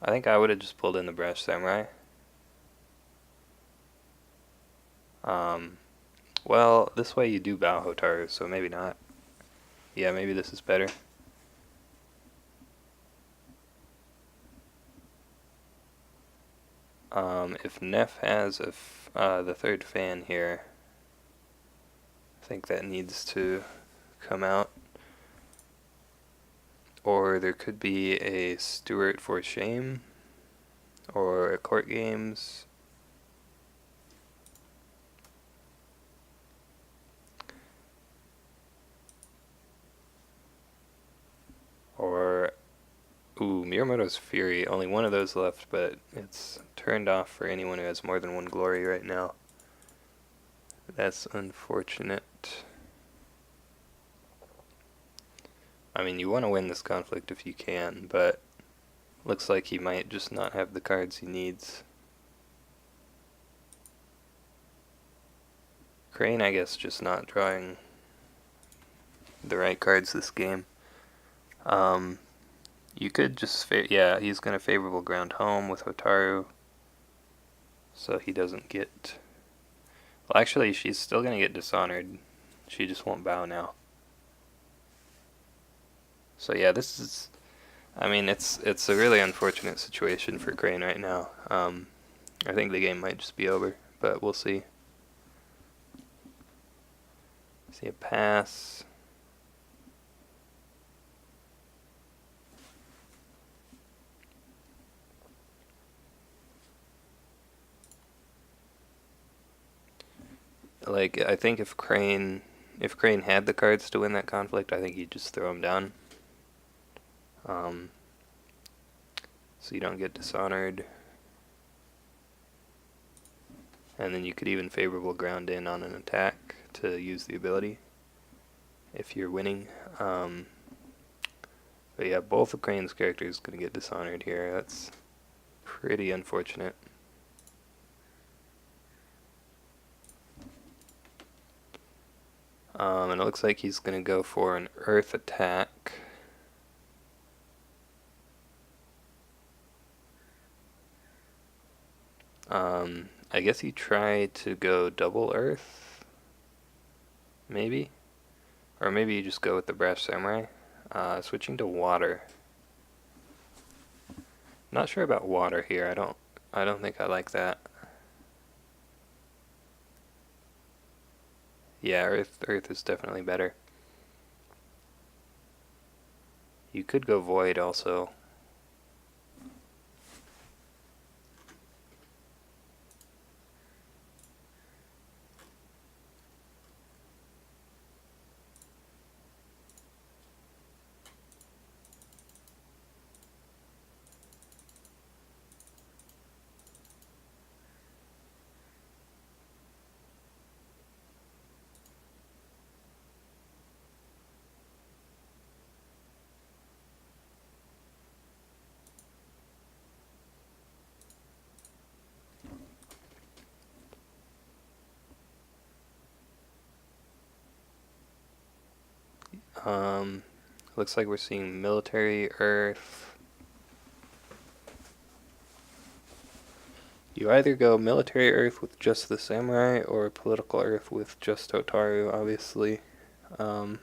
Speaker 1: I think I would have just pulled in the Brash Samurai. Well, this way you do bow Hotaru, so maybe not. Yeah, maybe this is better. If neph has the third fan here, I think that needs to come out. Or there could be a Stewart for Shame, or a Court Games. Or, ooh, Miyamoto's Fury. Only one of those left, but it's turned off for anyone who has more than one glory right now. That's unfortunate. I mean, you want to win this conflict if you can, but looks like he might just not have the cards he needs. Crane, I guess, just not drawing the right cards this game. You could just, yeah, he's going to favorable ground home with Hotaru, so he doesn't get, well, actually, she's still going to get dishonored. She just won't bow now. So yeah, this is, I mean, it's a really unfortunate situation for Crane right now. I think the game might just be over, but we'll see. See a pass. Like, I think if Crane had the cards to win that conflict, I think he'd just throw them down. So you don't get dishonored. And then you could even favorable ground in on an attack to use the ability if you're winning. But yeah, both of Crane's characters going to get dishonored here. That's pretty unfortunate. And it looks like he's going to go for an earth attack. I guess you try to go double earth, maybe? Or maybe you just go with the Brash Samurai. Switching to water. Not sure about water here. I don't think I like that. Yeah, earth is definitely better. You could go void also. Looks like we're seeing military Earth. You either go military Earth with just the samurai or political Earth with just Hotaru, obviously. I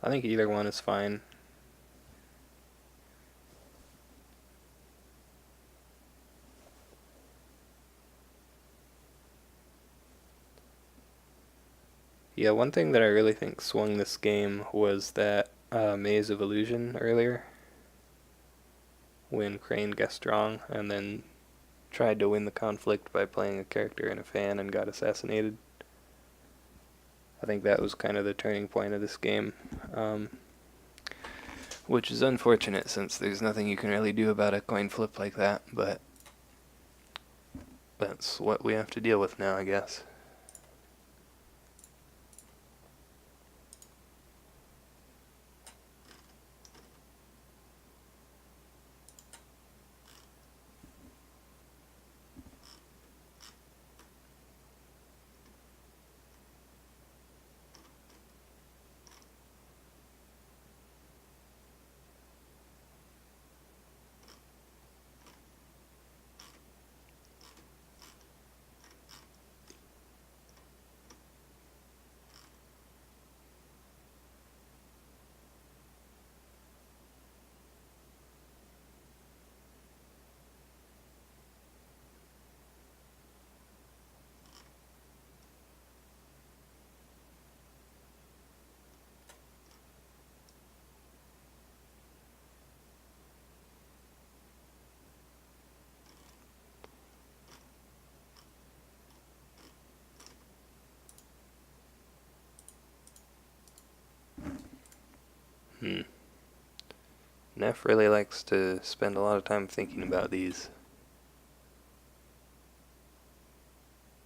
Speaker 1: think either one is fine. Yeah, one thing that I really think swung this game was that Maze of Illusion earlier, when Crane guessed strong and then tried to win the conflict by playing a character in a fan and got assassinated. I think that was kind of the turning point of this game, which is unfortunate since there's nothing you can really do about a coin flip like that, but that's what we have to deal with now, I guess. Neph really likes to spend a lot of time thinking about these.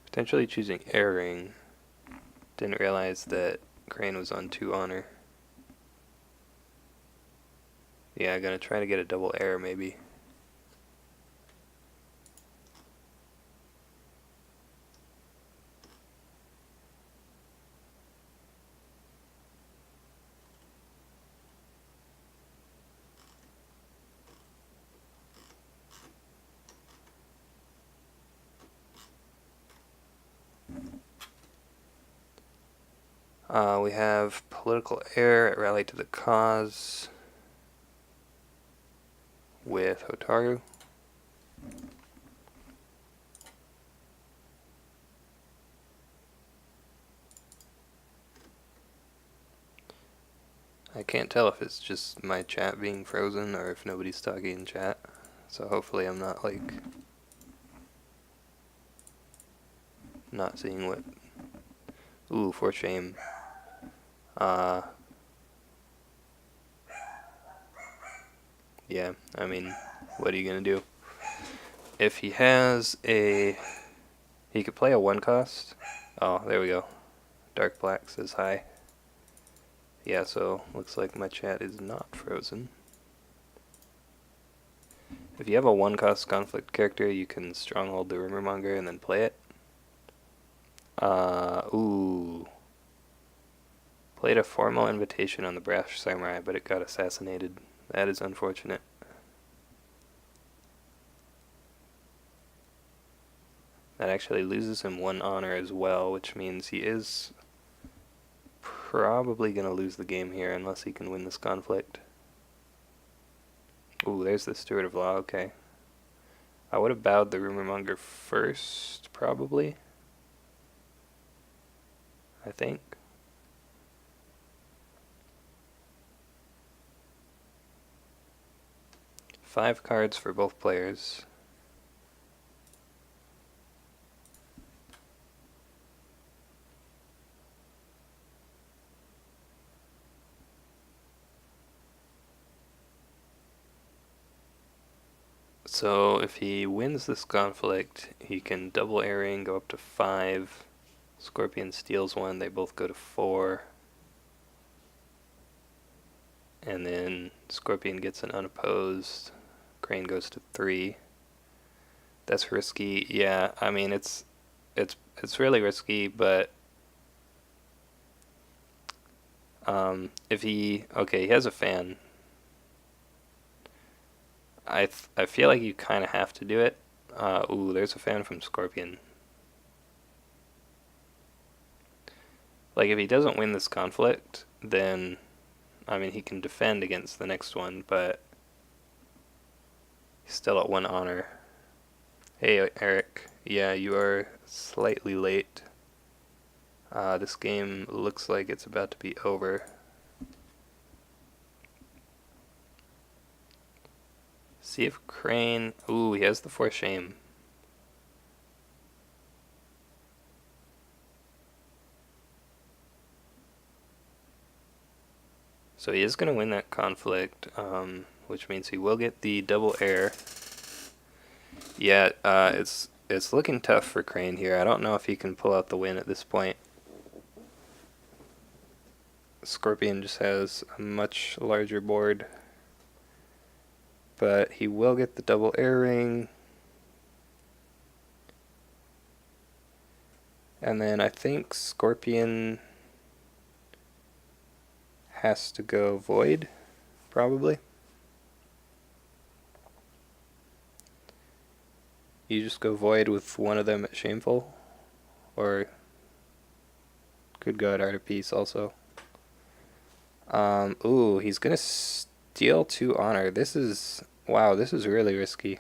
Speaker 1: Potentially choosing airing. Didn't realize that Crane was on 2 honor. Yeah, gonna try to get a double air maybe. We have political air at Rally to the Cause with Hotaru. I can't tell if it's just my chat being frozen or if nobody's talking in chat. So hopefully I'm not not seeing what... Ooh, for shame. Yeah, I mean, what are you gonna do? If he has a... He could play a 1 cost. Oh, there we go. Dark Black says hi. Yeah, so looks like my chat is not frozen. If you have a 1 cost conflict character, you can stronghold the Rumormonger and then play it. Ooh. Played a formal invitation on the Brash Samurai, but it got assassinated. That is unfortunate. That actually loses him 1 honor as well, which means he is probably going to lose the game here unless he can win this conflict. Ooh, there's the Steward of Law, okay. I would have bowed the Rumormonger first, probably. I think. Five cards for both players. So if he wins this conflict, he can double airing, go up to 5. Scorpion steals 1, they both go to 4. And then Scorpion gets an unopposed. Crane goes to 3. That's risky. Yeah, I mean it's really risky, but If he, okay, he has a fan. I feel like you kind of have to do it. Ooh, there's a fan from Scorpion. Like, if he doesn't win this conflict, then, I mean, he can defend against the next one, but he's still at 1 honor. Hey, Eric. Yeah, you are slightly late. This game looks like it's about to be over. See if Crane... Ooh, he has the 4 shame. So he is going to win that conflict, which means he will get the double air. Yeah, it's looking tough for Crane here. I don't know if he can pull out the win at this point. Scorpion just has a much larger board. But he will get the double air ring. And then I think Scorpion has to go void, probably. You just go void with one of them at shameful, or could go at art of peace also. Ooh, he's gonna steal 2 honor. This is, wow, this is really risky.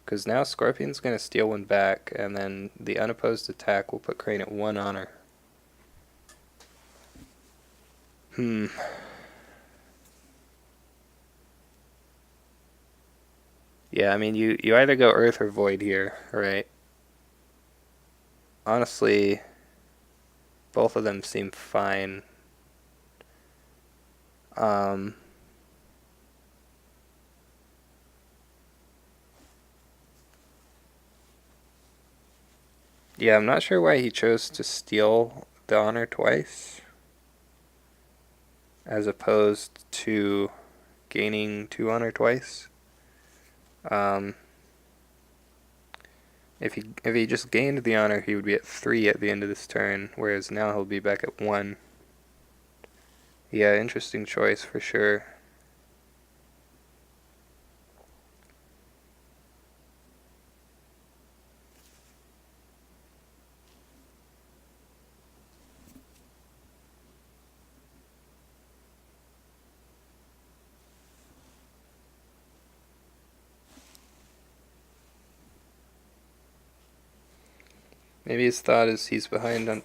Speaker 1: Because now Scorpion's gonna steal 1 back, and then the unopposed attack will put Crane at 1 honor. Yeah, I mean, you either go Earth or Void here, right? Honestly, both of them seem fine. Yeah, I'm not sure why he chose to steal the honor twice, as opposed to gaining 2 honor twice. If he just gained the honor, he would be at 3 at the end of this turn, whereas now he'll be back at 1. Yeah, interesting choice for sure. Maybe his thought is he's behind on...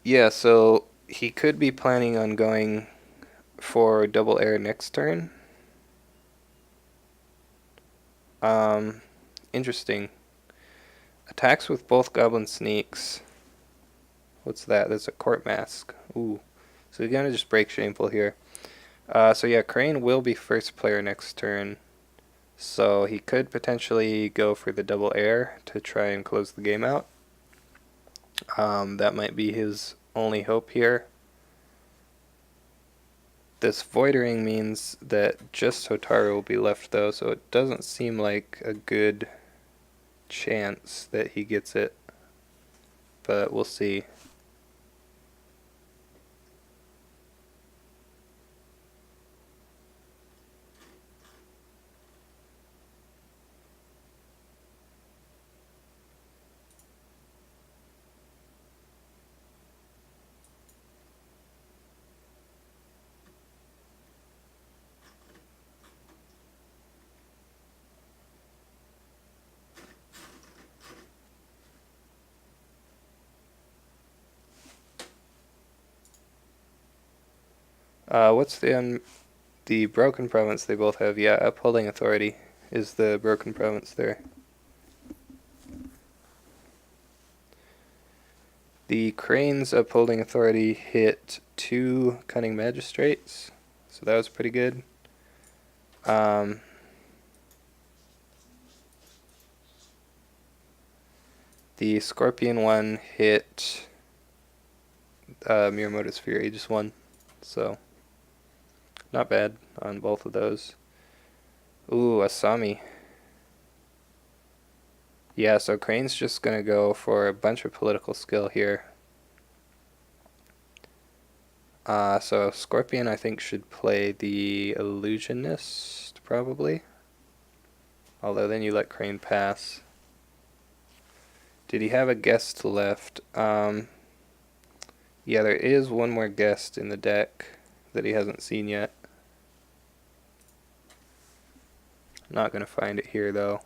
Speaker 1: Yeah, so he could be planning on going for double air next turn. Interesting. Attacks with both goblin sneaks. What's that? That's a court mask. Ooh. So we're gonna just break shameful here. So yeah, Crane will be first player next turn. So he could potentially go for the double air to try and close the game out. That might be his only hope here. This voidering means that just Hotaru will be left though, so it doesn't seem like a good chance that he gets it. But we'll see. What's the broken province they both have? Yeah, upholding authority is the broken province there. The Crane's upholding authority hit 2 cunning magistrates, so that was pretty good. The Scorpion one hit Miyamoto's Fury just won. So, not bad on both of those. Ooh, Asami. Yeah, so Crane's just going to go for a bunch of political skill here. So Scorpion, I think, should play the Illusionist, probably. Although then you let Crane pass. Did he have a guest left? Yeah, there is one more guest in the deck that he hasn't seen yet. Not going to find it here, though.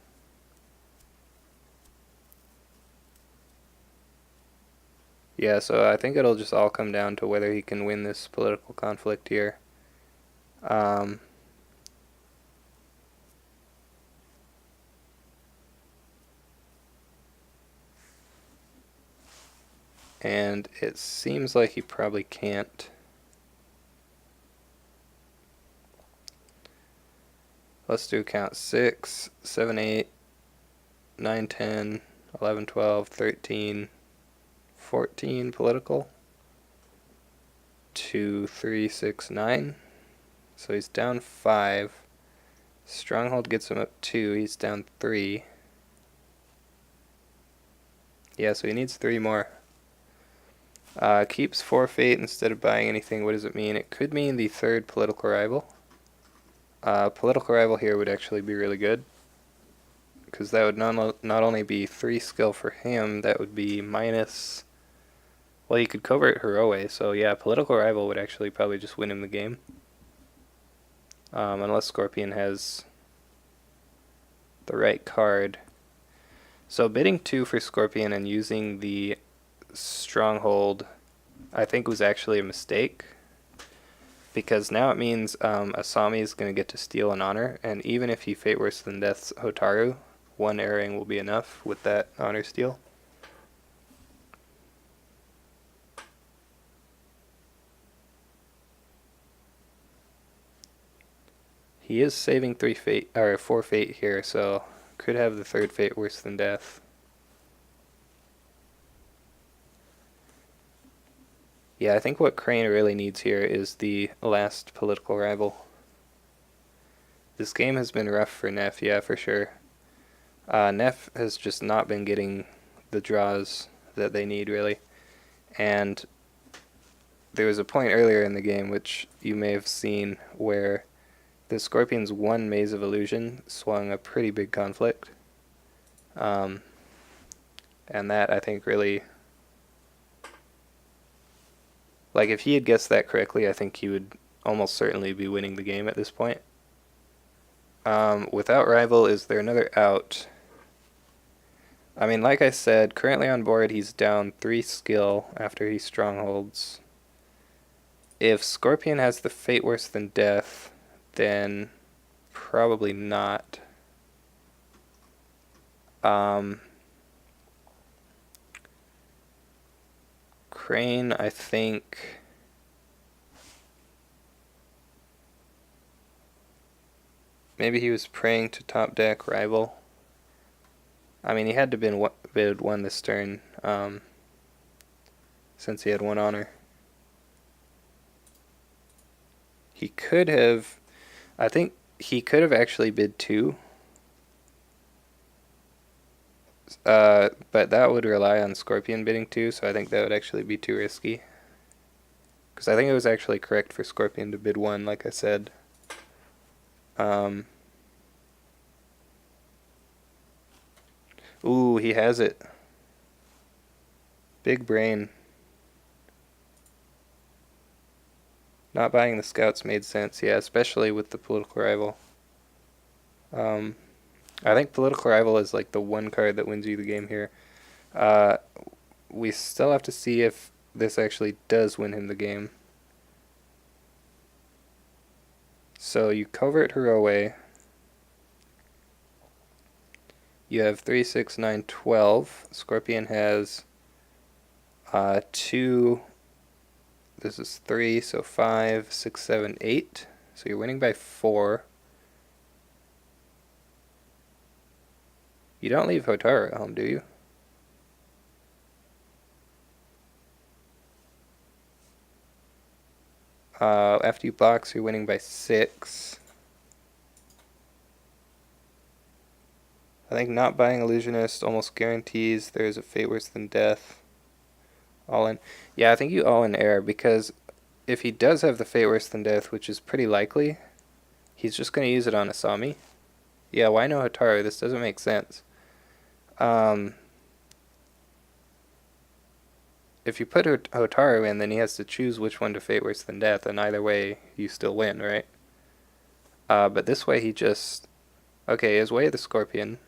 Speaker 1: Yeah, so I think it'll just all come down to whether he can win this political conflict here. And it seems like he probably can't. Let's do count 6, 7, 8, 9, 10, 11, 12, 13, 14 political. 2, 3, 6, 9. So he's down 5. Stronghold gets him up 2. He's down 3. Yeah, so he needs 3 more. Keeps forfeit instead of buying anything. What does it mean? It could mean the 3rd political rival. Political rival here would actually be really good, because that would not only be 3 skill for him, that would be minus... Well, he could covert Jairoe, so yeah, political rival would actually probably just win him the game. Unless Scorpion has the right card. So bidding 2 for Scorpion and using the Stronghold, I think, was actually a mistake, because now it means Asami is going to get to steal an honor, and even if he Fate Worse Than Death's Hotaru, 1 airing will be enough with that honor steal. He is saving 4 fate here, so could have the 3rd Fate Worse Than Death. Yeah, I think what Crane really needs here is the last political rival. This game has been rough for neph, yeah, for sure. neph has just not been getting the draws that they need, really. And there was a point earlier in the game, which you may have seen, where the Scorpion's 1 Maze of Illusion swung a pretty big conflict. And that, I think, really... Like, if he had guessed that correctly, I think he would almost certainly be winning the game at this point. Without rival, is there another out? I mean, like I said, currently on board, he's down 3 skill after he strongholds. If Scorpion has the Fate Worse Than Death, then probably not. Crane, I think... Maybe he was praying to top deck rival. I mean, he had to bid 1 this turn, since he had 1 honor. He could have... I think he could have actually bid 2. But that would rely on Scorpion bidding 2, so I think that would actually be too risky. Because I think it was actually correct for Scorpion to bid 1, like I said. Ooh, he has it. Big brain. Not buying the scouts made sense, yeah, especially with the political rival. I think political rival is like the 1 card that wins you the game here. We still have to see if this actually does win him the game. So you covert Jairoe. You have 3, 6, 9, 12. Scorpion has 2. This is 3, so 5, 6, 7, 8. So you're winning by 4. You don't leave Hotaru at home, do you? After you box, you're winning by 6. I think not buying Illusionist almost guarantees there's a fate worse than death. All in. Yeah, I think you all in air, because if he does have the fate worse than death, which is pretty likely, he's just going to use it on Asami. Yeah, why no Hotaru? This doesn't make sense. If you put Hotaru in, then he has to choose which one to fate worse than death, and either way, you still win, right? But this way he just... Okay, his Way of the Scorpion.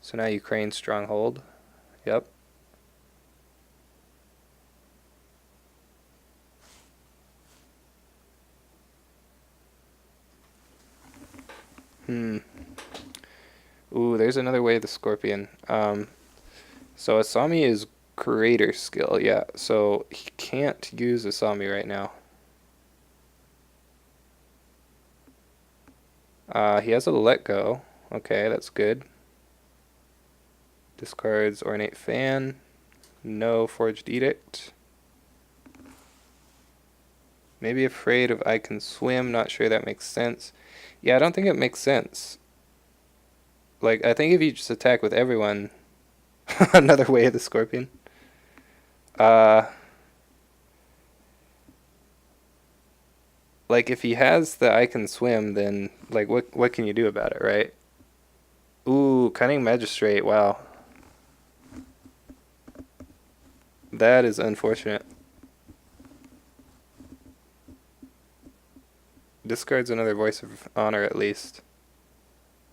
Speaker 1: So now you Crane Stronghold. Yep. Ooh, there's another Way of the Scorpion. So Asami is Creator skill, yeah. So he can't use Asami right now. He has a Let Go. Okay, that's good. Discards Ornate Fan. No Forged Edict. Maybe afraid of I Can Swim. Not sure that makes sense. Yeah, I don't think it makes sense. Like, I think if you just attack with everyone... Another Way of the Scorpion. Like, if he has the I Can Swim, then, like, what can you do about it, right? Ooh, Cunning Magistrate, wow. That is unfortunate. Discards another Voice of Honor at least,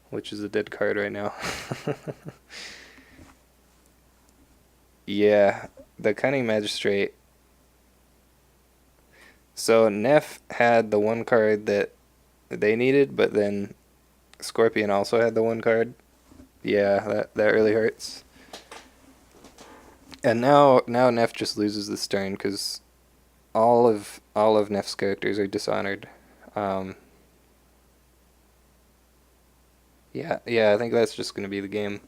Speaker 1: which is a dead card right now. Yeah, the Cunning Magistrate. So neph had the one card that they needed, but then Scorpion also had the one card. Yeah, that really hurts. And now neph just loses this turn because all of neph's characters are dishonored. Yeah, I think that's just going to be the game.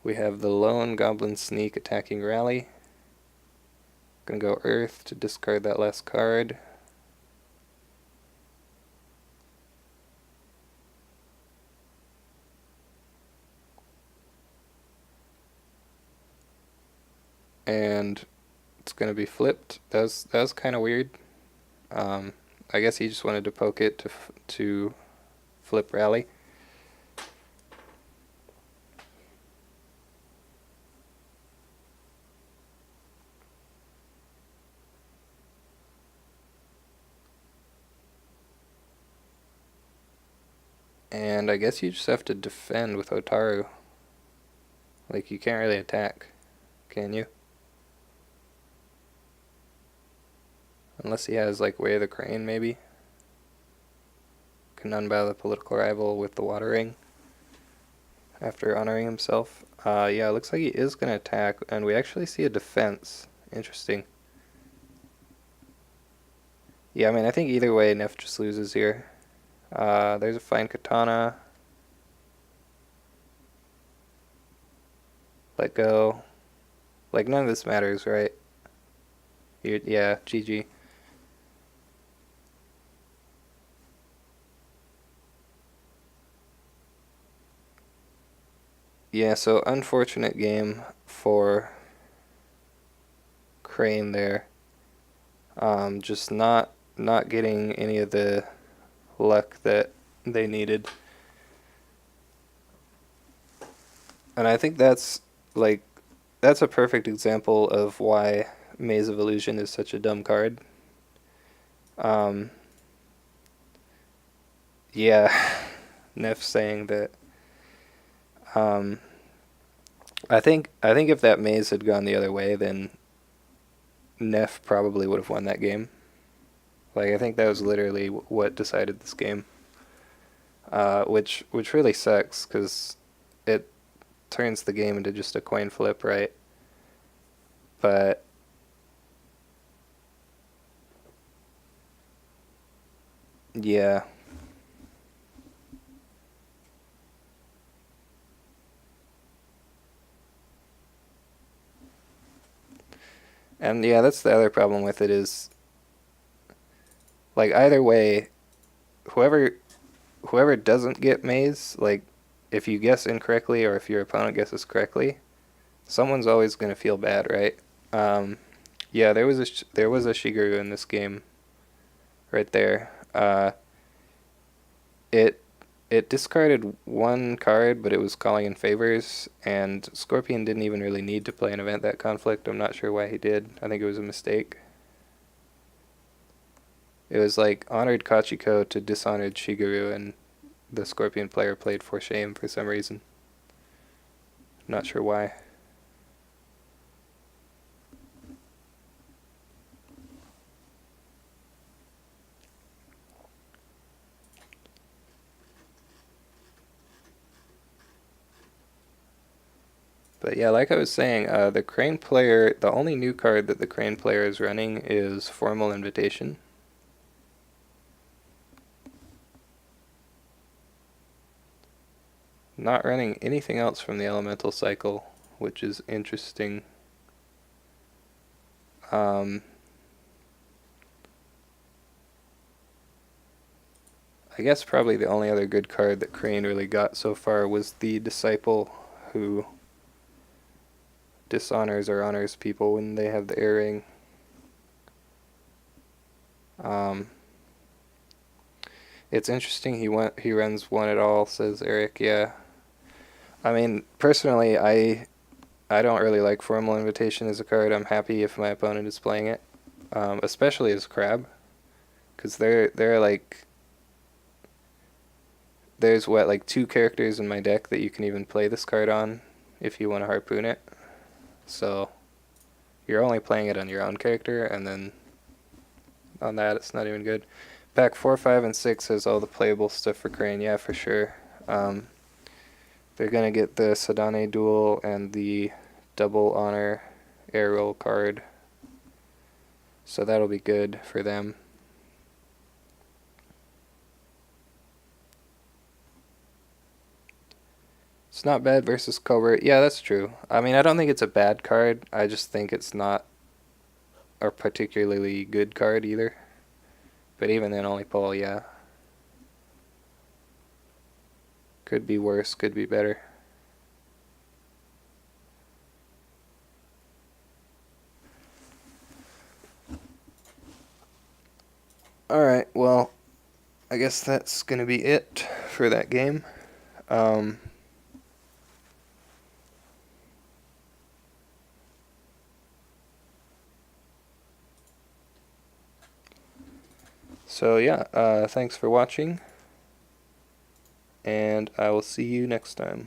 Speaker 1: We have the Lone Goblin Sneak attacking Rally. Gonna go Earth to discard that last card. And it's gonna be flipped. That was kind of weird. I guess he just wanted to poke it to flip Rally. And I guess you just have to defend with Otaru. Like, you can't really attack, can you? Unless he has, like, Way of the Crane, maybe. Can unbow the political rival with the Water Ring after honoring himself. Yeah, it looks like he is going to attack, and we actually see a defense. Interesting. Yeah, I mean, I think either way, neph just loses here. There's a fine Katana. Let go. Like, none of this matters, right? Yeah, GG. Yeah, so unfortunate game for Crane there. Just not getting any of the luck that they needed. And I think that's a perfect example of why Maze of Illusion is such a dumb card. Yeah, neph saying that. I think if that maze had gone the other way, then neph probably would have won that game. Like, I think that was literally what decided this game. Which really sucks, because it turns the game into just a coin flip, right? But yeah. And yeah, that's the other problem with it is, like, either way, whoever whoever doesn't get maze, like, if you guess incorrectly or if your opponent guesses correctly, someone's always going to feel bad, right? Um, yeah, there was a Shigeru in this game, right there. It it discarded one card, but it was calling in favors, and Scorpion didn't even really need to play an event that conflict. I'm not sure why he did. I think it was a mistake. It was like honored Kachiko to dishonored Shigeru, and the Scorpion player played for shame for some reason. Not sure why. But yeah, like I was saying, the Crane player, the only new card that the Crane player is running is Formal Invitation. Not running anything else from the Elemental Cycle, which is interesting. I guess probably the only other good card that Crane really got so far was the Disciple, who dishonors or honors people when they have the air ring. It's interesting he runs one at all, says Eric. Yeah. I mean, personally, I don't really like Formal Invitation as a card. I'm happy if my opponent is playing it, especially as Crab, because they're like, there's what, like two characters in my deck that you can even play this card on if you want to harpoon it. So you're only playing it on your own character, and then on that it's not even good. Pack 4, 5, and 6 has all the playable stuff for Crane, yeah, for sure. They're gonna get the Sadane Duel and the Double Honor Air Roll card, so that'll be good for them. It's not bad versus Cobra. Yeah, that's true. I mean, I don't think it's a bad card. I just think it's not a particularly good card either. But even then, only pull, yeah. Could be worse, could be better. Alright, well, I guess that's going to be it for that game. So yeah, thanks for watching, and I will see you next time.